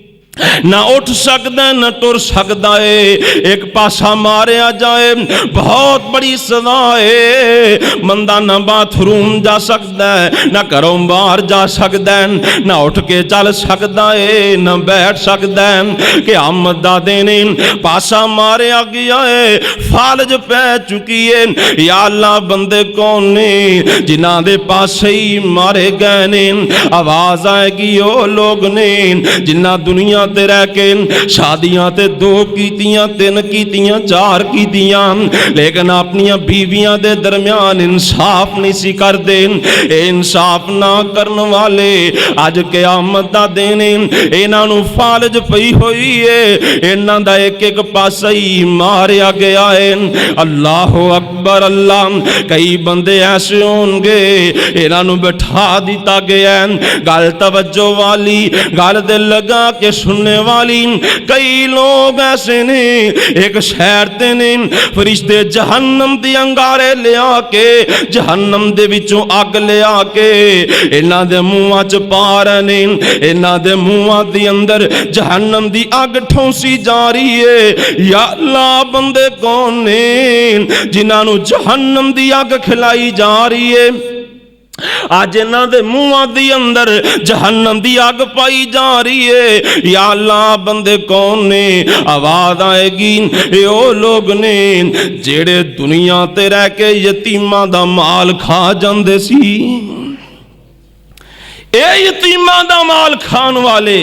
ना उठ सकता न टुर सकता है। एक पासा मारिया जाए बहुत बड़ी सजा है। बंदा ना बाथरूम जा सकता है, ना घरों बाहर जा सकता है, ना उठ के चल सकता है, ना बैठ सकता है। कि आमद दा दिन पासा मारिया गया है, फालज पै चुकी है। या अल्लाह बंदे कौन ने जिन्हां दे पासे ही मारे गए ने। आवाज आएगी ओ लोग ने जिन्हां दुनिया ते रह के शादियां ते दो कीतियां, तीन कीतियां, चार कीतियां, लेकिन अपनी बीवियां दे दरम्यान इंसाफ नहीं सी करदे। इंसाफ ना करने वाले अज क़यामत दा दिन इन्हां नू फालज पई होई है, इन्हां दा एक एक पासा ही मारिया गया है। अल्लाह अकबर अल्लाह। कई बंदे ऐसे होंगे इन्हां नू बिठा दिता गया। गल तवज्जो वाली गल दे लगा के सुनने वाली। कई लोग ऐसे ने एक शहर ते ने फरिश्ते जहन्नम दी अंगारे लिया के जहन्नम दे विचों अग लिया के इन्हां दे मुंहां च पा रहे ने, इन्हां दे मुंहां दे अंदर जहन्नम दी अग ठोंसी जा रही है। या अल्लाह बंदे कौन ने जिन्हां नू जहन्नम दी अग खिलाई जा रही है। आज इन्हां दे मुंहां दे अंदर जहन्नम दी अग पाई जा रही है। या अल्लाह बंदे कौन ने। आवाज आएगी ये ओ लोग ने जेड़े दुनिया ते रह के यतीमां दा माल खा जांदे सी। ए यतीमां दा माल खान वाले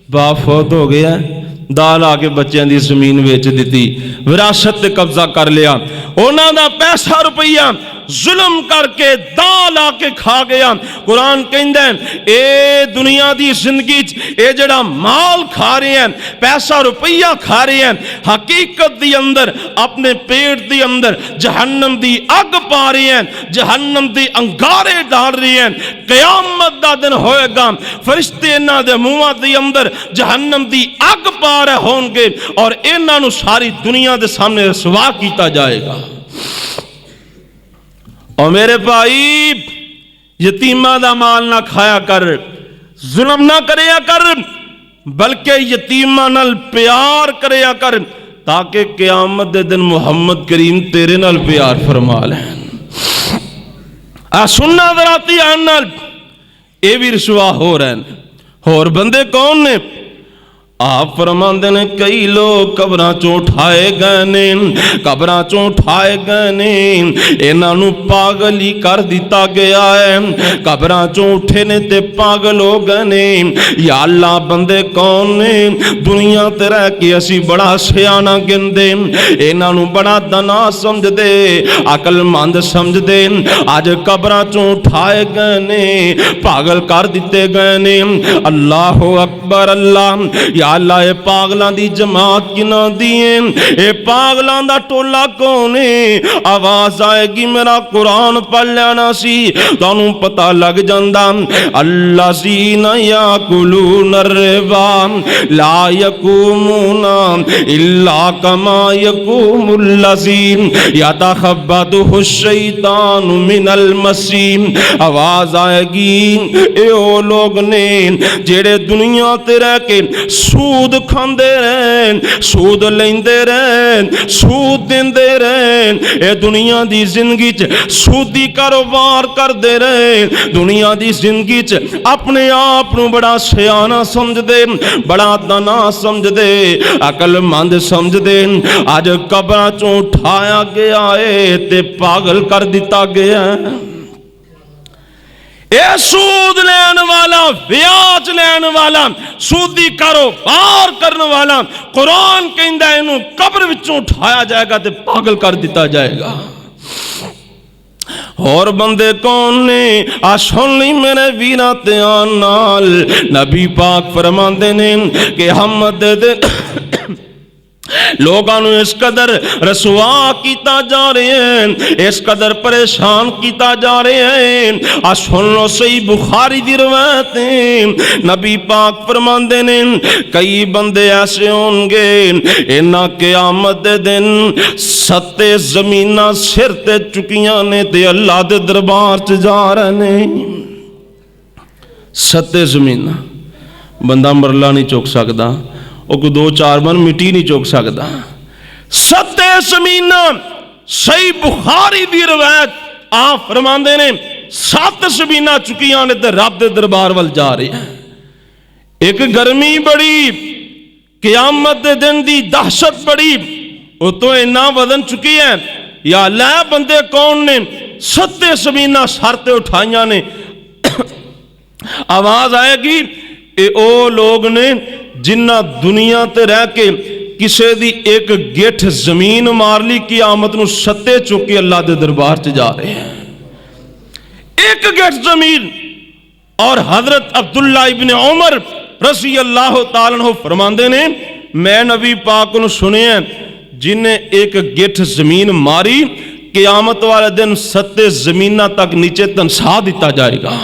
बाफौत हो गया, दाल आके बच्चों की जमीन बेच दी, विरासत ते कब्जा कर लिया, उन्हां दा पैसा रुपया जुल्म करके दा ला के खा गया। कुरान कहंदा है ए दुनिया दी जिंदगी ए जड़ा माल खा रहे हैं, पैसा रुपया खा रहे हैं, हकीकत दी अंदर अपने पेट दी अंदर जहन्नम दी अग पा रहे हैं, जहन्नम दी अंगारे डाल रहे हैं। क़यामत दा दिन होएगा, फरिश्ते इन्हां दे मुंहां दे अंदर जहन्नम दी अग पा रहे होंगे और इन्हां नूं सारी दुनिया दे सामने रसवा किया जाएगा। और मेरे भाई यतीमा दा माल ना खाया कर, जुल्म ना करया कर, बल्कि यतीमा नाल प्यार करया कर, ताकि क़यामत दे दिन मुहम्मद करीम तेरे नाल प्यार फरमा लैन। आ सुनना दराती आन नाल ये भी रसवा हो रहे हैं। होर बंदे कौन ने? आप फरमांदे ने कई लोग कब्रां चों उठाए गए ने, कब्रां चों उठाए गए ने, इन्हां नूं पागल ही कर दिता गया है। कब्रां चों उठे ने ते पागल हो गए ने। या अल्लाह बंदे कौन ने? दुनिया ते रह के असी बड़ा सियाना गिनदे, इन्हां नूं बड़ा दना समझदे, अकलमंद समझदे, अज कब्रां चों उठाए गए ने, पागल कर दिते गए ने। अल्लाह अकबर। अल्लाह या अल्लाह ये पागलों की जमात किना दी है, ये पागलों का टोला कौन है? आवाज आएगी मेरा कुरान पढ़ लेना सी, तुहानू पता लग जांदा। अल्लाज़ीना याकुलून रिबा ला यकूमूना इल्ला कमा यकूमुल्लज़ी यतखब्बतुहु शैतानु मिनल मसीह। आवाज आएगी ए ओ लोग ने जेड़े दुनिया ते रह के सूद खांदे रहे, सूद लेंदे रहे, सूद देंदे रहे, ए दुनिया दी जिंदगी च सूदी कारोबार करते रहे, दुनिया दी जिंदगी च अपने आप नूं बड़ा सियाना समझदे, बड़ा दना समझदे, अकलमंद समझदे। अज कब्रां चों उठाया गया है ते पागल कर दिता गया है। ये सूद लैन वाला, ब्याज लैन वाला, सूदी कारोबार करने वाला, कुरान कहंदा है इनू कब्र विचों उठाया जाएगा ते पागल कर दिता जाएगा। और बंदे कौन ने? आ सुन ली मेरे वीरा ते आन नाल नबी पाक फरमांदे ने कि हम दे लोगों को इस कदर रसवा किया जा रहे हैं, इस कदर परेशान किया जा रहे हैं। आ सुन लो सही बुखारी दी रवायत है, नबी पाक फरमांदे ने कई बंदे ऐसे होंगे इन्हां क़यामत दे दिन सत्ते जमीना सिर ते चुकियां ने ते अल्लाह दे दरबार च जा रहे ने। सत्ते जमीना बंदा मरला नहीं चुक सकता, वो कोई 2-4 मन मिट्टी नहीं चुक सकता। सत्ते जमीना सही बुखारी दी रवायत आप फरमांदे ने 7 जमीना चुकियां ने ते रब दे दरबार वल जा रहे हैं। एक गर्मी बड़ी, क़यामत दे दिन दी दहशत बड़ी, उतो इन्ना वजन चुकी है। या अल्लाह बंदे कौन ने? 7 जमीना सर ते उठाइया ने। आवाज आएगी ए ओ लोग ने जिन्ना दुनिया ते रह के किसे दी एक गिठ जमीन मार ली, क़यामत नूं सत्ते चुक के अल्लाह दे दरबार च जा रहे हैं। एक गिठ जमीन। और हजरत अब्दुल्ला इब्ने उमर रज़ी अल्लाह तआला अन्हु फरमांदे ने मैं नबी पाक नूं सुनिया जिन्हें एक गिठ जमीन मारी, क़यामत वाले दिन सत्ते जमीना तक नीचे तनसा दिता जाएगा।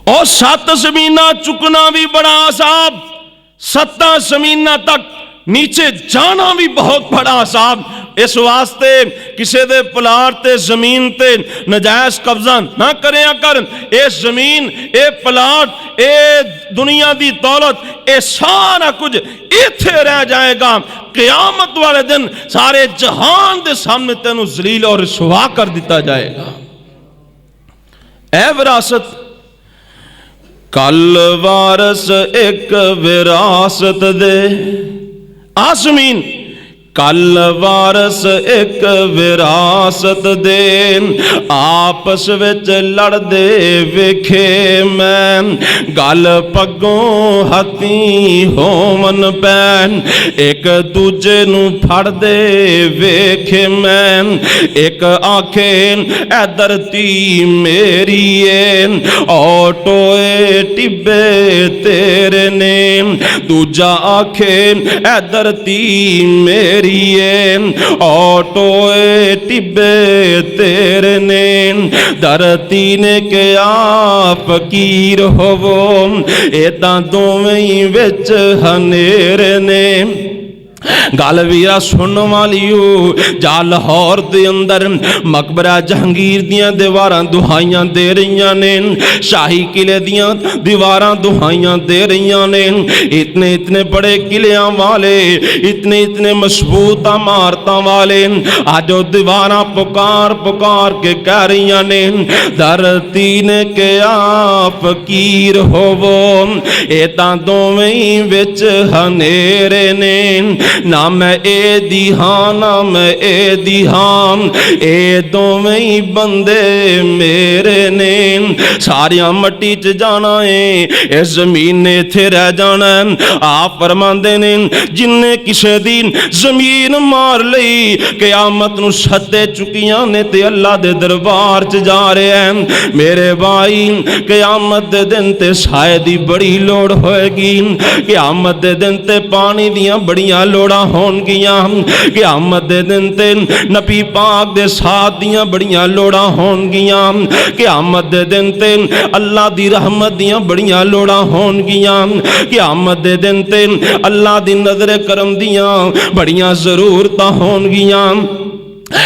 और 7 जमीना चुकना भी बड़ा आसाब, 7 जमीना तक नीचे जाना भी बहुत बड़ा आसाब। इस वास्ते किसी दे प्लाट ते जमीन ते नजायज कब्जा ना करें कर। ए जमीन, ए प्लाट, ए दुनिया दी दौलत, ए सारा कुछ इत्थे रह जाएगा। क़यामत वाले दिन सारे जहान दे सामने तेनू जलील और रुसवा कर दिता जाएगा। ए विरासत कल वारस एक विरासत दे। आ जमीन कल वारस एक विरासत देन आपस विच लड़दे वेखे मैं गल पग्गों हथी होवन पैन एक दूजे नू फड़दे वेखे मैं एक आखे ऐ धरती मेरी है और टोए टिब्बे तेरे ने दूजा आखे ऐ धरती मेरी और टोए टिब्बे तेरे ने धरती ने क्या फकीर होवो एदां दोवें विच हनेरे ने गल वीरा सुन वालियो जा लाहौर दे अंदर मकबरा जहांगीर दियां दीवारां दुहाइयां दे रही ने शाही किले दियां दीवारां दुहाइयां दे रही ने इतने इतने बड़े किलियां वाले इतने इतने मजबूत इमारतां वाले अज वो दीवारां पुकार पुकार के कह रही ने धरती ने क्या फकीर होवो एदां दोवें विच हनेरे ने ना मैं ए दी हां ना मैं ए दी हां ए दोवें ही बंदे मेरे ने सारिया मट्टी च जाना है इस जमीन ने इत्थे रह जाना है। आप फरमांदे ने जिन्ने किसे दी जमीन मार लई क़यामत नूं सत्ते चुकियां ने ते अल्लाह दे दरबार च जा रहे हैं। मेरे भाई क़यामत दे दिन ते साए दी बड़ी लोड़ होएगी क़यामत दे दिन ते पानी दियां बड़ियां लोड़ां होणगियां क़यामत दे दिन ते नबी पाक दे साथ दियां बड़ियां लोड़ां होणगियां क़यामत दे दिन ते अल्लाह दी रहमत दियां बड़ियां लोड़ां होणगियां क़यामत दे दिन ते अल्लाह दी नज़र करम दियां बड़ियां ज़रूरतां होणगियां।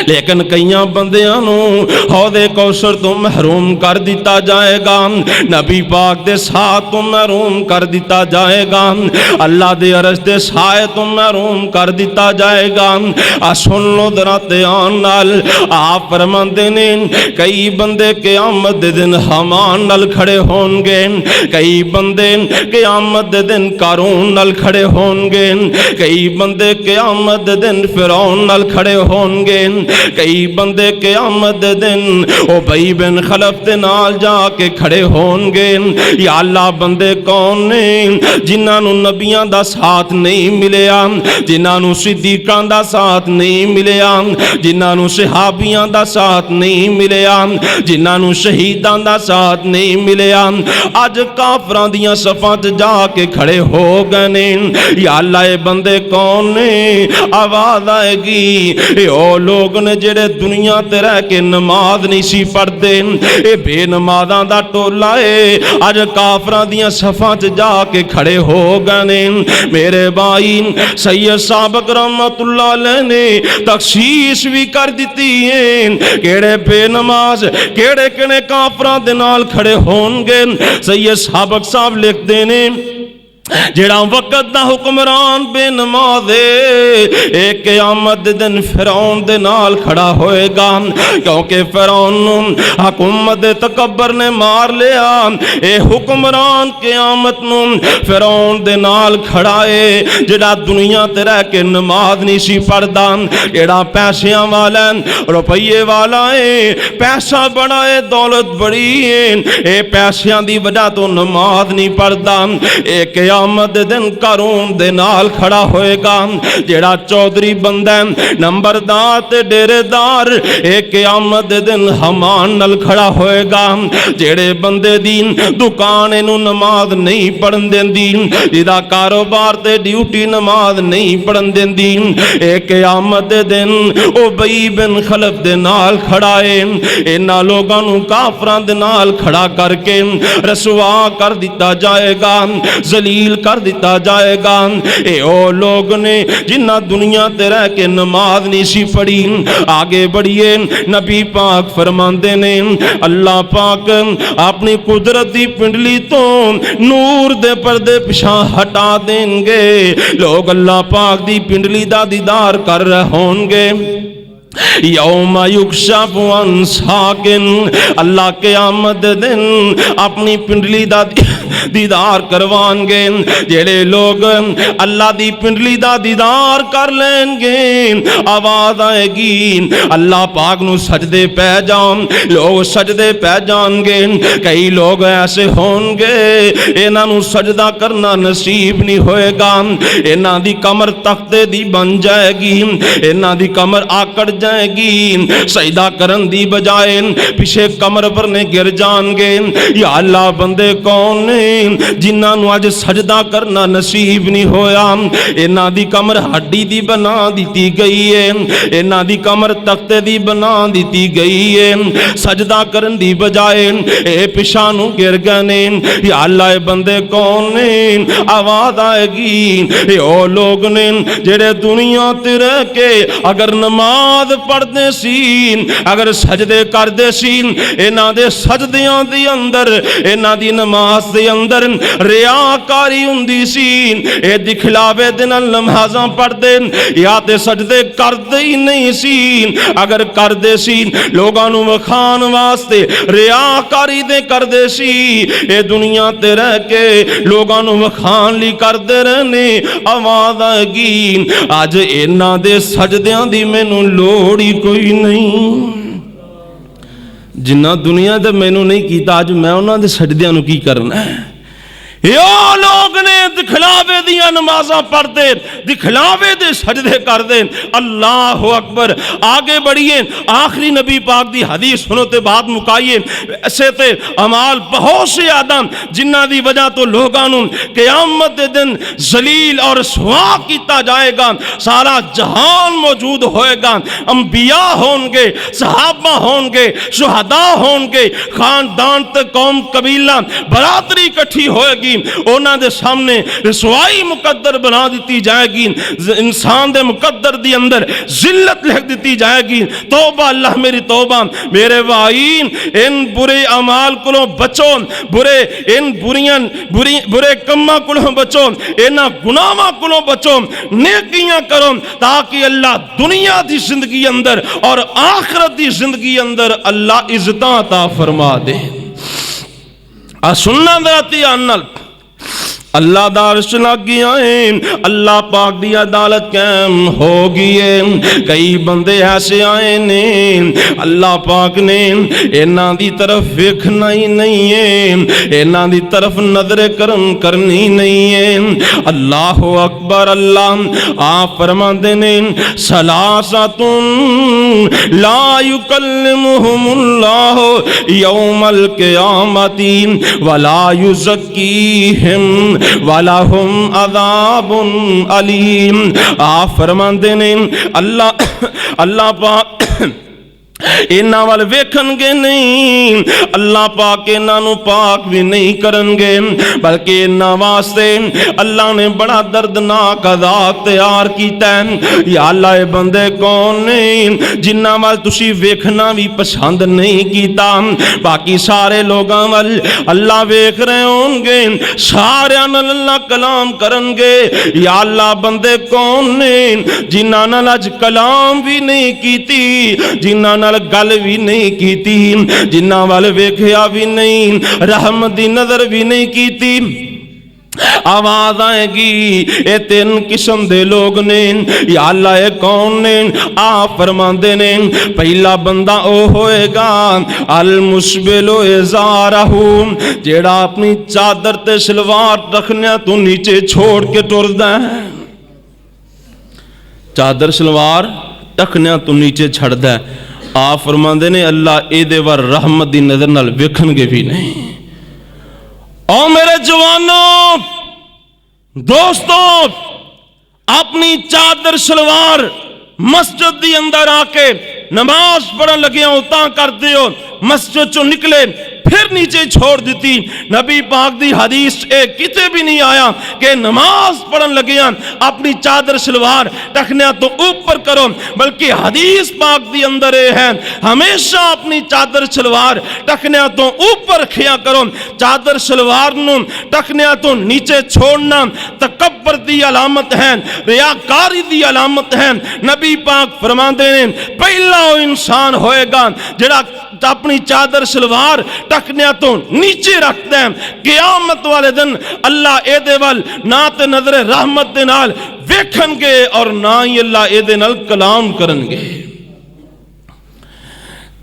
लेकिन कई बंदियां नूं हौदे कौसर तो महरूम कर दिता जाएगा नबी पाक दे साथ तो महरूम कर दिता जाएगा अल्लाह दे अरश दे साए तो महरूम कर दिता जाएगा। आ सुन लो जरा ध्यान नाल आप फरमांदे ने कई बंदे क़यामत दे दिन हमान नाल खड़े होणगे कई बंदे क़यामत दे दिन कारून नाल खड़े होणगे कई बंदे क़यामत दे दिन फिरौन नाल खड़े होणगे कई बंदे क़यामत दे दिन ओ बई बिन खलफ दे नाल जाके खड़े होणगे। या अल्लाह बंदे कौन ने जिन्हां नूं नबियां दा साथ नहीं मिलिया जिन्हां नूं सिद्दीकां दा साथ नहीं मिलिया जिन्हां नूं सहाबियां दा साथ नहीं मिलिया जिन्हां नूं शहीदां दा साथ नहीं मिलिया अज काफरां दियां सफां च जाके खड़े हो गए ने। या अल्लाह ए बंदे कौन ने आवाज़ आएगी ए ओ लोग ने जेड़े दुनिया ते रह के नमाज नहीं सी पढ़ते ये बेनमाज़ां दा टोला है अज काफरां दियां सफां च जाके खड़े हो गए ने। मेरे भाई सैयद साबक रहमतुल्लाह अलैह ने तखसीस भी कर दी है केड़े बेनमाज केड़े केड़े काफरां दे नाल खड़े होणगे। सैयद साबक साहब लिखते ने जेड़ा वक़्त दा हुक्मरान बेनमाज़े एक क़यामत दे दिन फिरौन दे नाल खड़ा होएगा क्योंकि फिरौन नूं हुकूमत दे तकब्बर ने मार लिया ए हुक्मरान क़यामत नूं फिरौन दे नाल खड़ा है जेड़ा दुनिया ते रह के नमाज नहीं सी पढ़दा जेड़ा पैसियां वाला रुपये वाला है पैसा बड़ा है दौलत बड़ी है ए पैसियां दी वजह तो नमाज नहीं पढ़दा एक क़यामत दिन कारून दे नाल खड़ा होएगा जेड़ा चौधरी बंदा नंबरदार ते डेरेदार एक क़यामत दिन हमान नाल खड़ा होएगा जेड़े बंदे दी दुकान इनू नमाज नहीं पढ़न देंदी जिदा कारोबार ते ड्यूटी नमाज नहीं पढ़न देंदी एक क़यामत दिन ओ बई बिन खलफ दे नाल खड़ा है इन्हां लोगां नू काफरां दे नाल खड़ा करके रसवा कर दिता जाएगा जलील कर दिता जाएगा। ए ओ लोग ने जिन्ना दुनिया ते रह के नमाज नहीं सी पढ़ी आगे बढ़िए नबी पाक फरमांदे ने अल्लाह पाक अपनी कुदरत दी पिंडली तो नूर दे पर्दे पिछा हटा देंगे लोग अल्लाह पाक दी पिंडली दा दीदार कर रहे होंगे। यौम युक्शफु अन साकिन, अल्लाह क़यामत दे दिन अपनी पिंडली दा दीदार करवाएंगे। जेड़े लोग अल्लाह दी पिंडली दा दीदार कर लेंगे, आवाज आएगी अल्लाह पाक नू सजदे पै जान, लोग सजदे पै जाएंगे। कई लोग ऐसे होंगे इन्हां नू सजदा करना नसीब नहीं होएगा, इन्हां दी कमर तख्ते दी बन जाएगी, इन्हां दी कमर आकड़ जाएगी, सजदा करन दी बजाए पिछे कमर पर ने गिर जाएंगे। या अल्लाह बंदे कौन ने जिन्हां नू अज सजदा करना नसीब नहीं होया, इन्हां दी कमर हड्डी दी बना दी गई है, इन्हां दी कमर तख्ते दी बना दी गई है, सजदा करन दी बजाए ए पिछा नू गिर गए ने। या अल्लाह बंदे कौन ने, आवाज आएगी ए ओ लोग ने जेड़े दुनिया ते रह के अगर नमाज पढ़दे सी, अगर सजदे करदे सी, इन्हां दे सजदियां दे अंदर, इन्हां दी नमाज दे अंदर रियाकारी हुंदी सी, ए दिखलावे दे नाल नमाज़ां पढ़दे या ते सजदे करदे ही नहीं सी, अगर करदे सी लोगां नू वखाण वास्ते रियाकारी दे करदे सी, ए दुनिया ते रह के लोगां नू वखाण लई करदे रहने। आवाज आएगी अज इन्हां दे सजदियां दी मैनू लोड़ ही कोई नहीं, जिन्ना दुनिया ते मैनू नहीं कीता अज मैं उन्हां दे सजदियां नू की करना है। यो लोग ने दिखलावे दियां नमाज़ां पढ़दे, दिखलावे दे सजदे करदे। अल्लाह अकबर। आगे बढ़िए, आखिरी नबी पाक दी हदीस सुनो ते बात मुकाइए। ऐसे ते अमाल बहुत से आदम जिन्हां दी वजह तो लोगां नू क़यामत दे दिन जलील और रुसवा कीता जाएगा, सारा जहान मौजूद होएगा, अंबिया होंगे, सहाबा होंगे, शुहदा होंगे, खानदान ते कौम कबीला बरादरी इकट्ठी होएगी, उन्हां दे सामने रसवाई मुकद्दर बना दी जाएगी, इंसान दे मुकद्दर दी अंदर जिल्लत लिख दी जाएगी। तौबा अल्लाह मेरी तौबा, मेरे भाई इन बुरे अमाल को बचो, बुरे कम्मा को बचो, इन्हां गुनाहां को बचो, नेकियां करो ताकि अल्लाह दुनिया की जिंदगी अंदर और आखिरत की जिंदगी अंदर अल्लाह इज्जतां अता फरमा दे। आ सुनना दराती अन्नल अल्लाह दा अर्श लग गया है, अल्लाह पाक दी अदालत कायम हो गई है। कई बंदे ऐसे आए ने अल्लाह पाक ने इन्हां दी तरफ वेखना ही नहीं है, इन्हां दी तरफ नजर करम करनी नहीं है। अल्लाह अकबर। अल्लाह आप फरमाते ने सलासतुन ला युकल्लिमुहुमुल्लाह यौमल क़यामति वला युज़क्कीहिम वलहुम अज़ाबुन अलीम। आप फरमाते ने अल्लाह पाक इन्हां वाल वेखणगे नहीं, अल्लाह पाक इन्हां नू पाक भी नहीं करनगे, बल्कि इन्हां वास्ते अल्लाह ने बड़ा दर्दनाक अज़ाब तैयार कीता है। या अल्लाह ए बंदे कौन ने जिन्हां वाल तुसी वेखना भी पसंद नहीं कीता, बाकी सारे लोगां वाल अल्लाह वेख रहे होंगे, सारियां नाल अल्लाह कलाम करनगे। या अल्लाह बंदे कौन ने जिन्हां नाल अज कलाम भी नहीं कीती, जिन्हां नाल गल भी नहीं कीती, जिन्हां वाल वेखिया भी नहीं, रहमत दी नजर भी नहीं कीती। आवाज आएगी ये तीन किस्म दे लोग ने। या अल्लाह ये कौन ने? आप फरमाते ने पहला बंदा ओ होएगा अल मुस्बिलो इज़ारहू, जेड़ा अपनी चादर ते सलवार रखने तो नीचे छोड़ के टुरदा है, चादर सलवार टखने तो नीचे छड़दा है। आप फरमाते ने अल्लाह ए वार रहमत दी नजर नाल वेखणगे भी नहीं। ओ मेरे जवानों दोस्तों, अपनी चादर सलवार मस्जिद दी अंदर आके नमाज पढ़न लगे उतां करते हो, मस्जिद चो निकले फिर नीचे छोड़ दी। नबी पाक दी हदीस किते भी नहीं आया कि नमाज पढ़न लगे अपनी चादर सलवार टखने तो ऊपर करो, बल्कि हदीस पाक दी अंदर है हमेशा अपनी चादर सलवार टखने तो ऊपर रखिया करो। चादर सलवार नू टखने तो नीचे छोड़ना तकब्बर दी अलामत है, रियाकारी दी अलामत है। नबी पाक फरमाते हैं पहला वो इंसान होएगा जिहड़ा अपनी चादर सलवार टखने तो नीचे रखता है। क़यामत वाले दिन अल्लाह एदे वल ना ते नजर रहमत दे नाल वेखणगे और ना ही अल्लाह एदे नाल कलाम करनगे।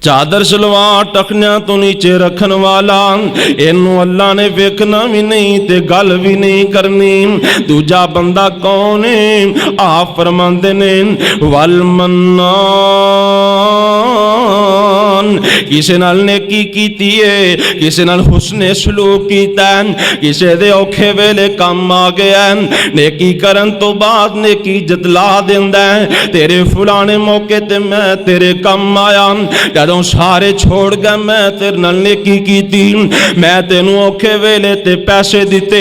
चादर सलवार टखनिया तो नीचे रखन वाला इनू अल्लाह ने वेखना भी नहीं ते गल भी नहीं करनी। दूजा बंदा कौन है? आप फरमांदे ने वल मन्नान, किसे नाल नेकी कीती है, किसे नाल हुस्ने सलूक कीता है, किसे दे औखे वेले काम आ गया, नेकी करन तो बाद नेकी जतला देंदा है। तेरे फलाने मौके ते मैं तेरे काम आया, जदों सारे छोड़ गए मैं तेरे नाल नेकी कीती, मैं तेनू औखे वेले ते पैसे दिते,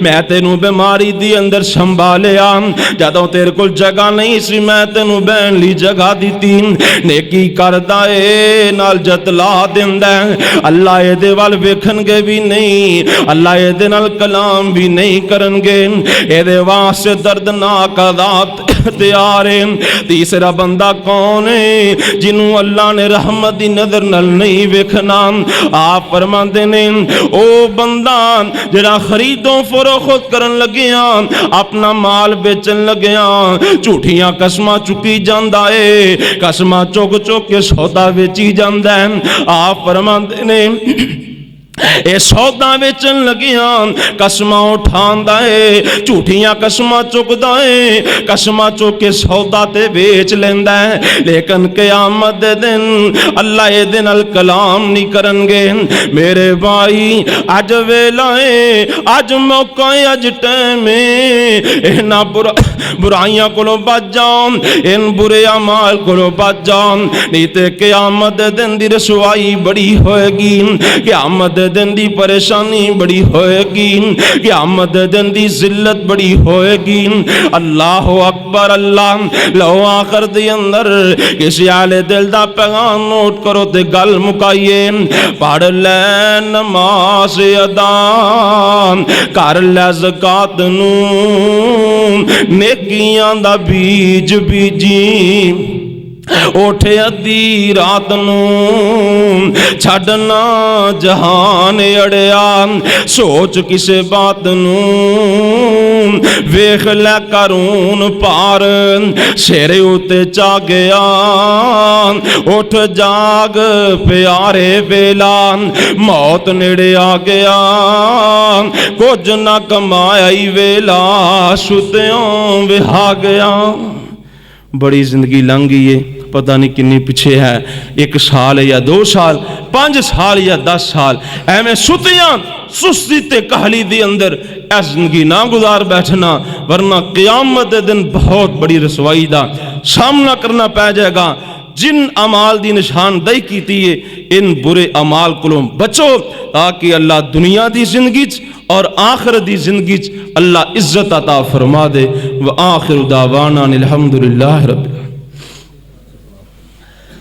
मैं तेनू बीमारी दी अंदर संभालिया, जदों तेरे कोल जगह नहीं सी मैं तेनू बहन ली जगह दिती। नेकी करदा ए नाल जतला दिंदा है। अल्लाह एदे वाल वेखणगे भी नहीं, अल्लाह एदे नाल कलाम भी नहीं करनगे। एदे वास्ते दर्दनाक अज़ाब तैयार है। तीसरा बंदा कौन है? जिन्हों अल्लाह ने रहमत दी नजर नाल नहीं वेखना। आप फरमाते ने ओ बंदा जिहड़ा खरीदो फरोख्त करन लगिया, अपना माल बेचन लगिया झूठियां कसमां चुकी जांदा है, कसमां चुक चुक के सौदा बेची जांदा है। आप फरमाते ने ए सौदा बेचन लगिया कसमां उठांदा है, झूठियां कसमां चुकदा है, कसमां चुक के सौदा ते बेच लेंदा है। लेकिन क़यामत दे दिन अल्लाह ए दे नाल कलाम नहीं करनगे। मेरे भाई अज वेला है, अज मौका है, अज टाइम है, इन्हां बुराइयां कोलों बच जाओ, इन बुरे अमाल कोलों बच जाओ, नहीं ते क़यामत दे दिन दी रसवाई बड़ी होएगी, क़यामत दिन दी परेशानी बड़ी होएगी, क़यामत दिन दी जिल्लत बड़ी होएगी। अल्लाह अकबर। अल्लाह लो आखिर दे अंदर किसी आले दिल दा पैगाम नोट करो ते गल मुकाइए। पढ़ ले नमाज अदा, कर ले ज़कात नू, नेकियां दा बीज बीजी, उठ अद्धी रात नूं छड़ना जहान अड़िया, सोच किसे बात नूं वेख लै करून पार, सिर उते चा गया उठ जाग प्यारे वेला, मौत नेड़े आ गया कुछ ना कमाया ही वेला, सुत्यों विहा गया। बड़ी जिंदगी लंघ गई है, पता नहीं किन्नी पिछे है, 1 साल या 2 साल 5 साल या 10 साल एवं सुतियां सुस्ती ते कहली दे अंदर ऐ जिंदगी ना गुजार बैठना, वरना क़यामत दे दिन बहुत बड़ी रसवाई दा सामना करना पै जाएगा। जिन अमाल दी निशानदेही कीती है इन बुरे अमाल कोलों बचो, ताकि अल्लाह दुनिया दी जिंदगी और आखिरत दी जिंदगी अल्लाह इज्जत अता फरमा दे। व आखिर दावाना अल्हम्दुलिल्लाह रब्बिल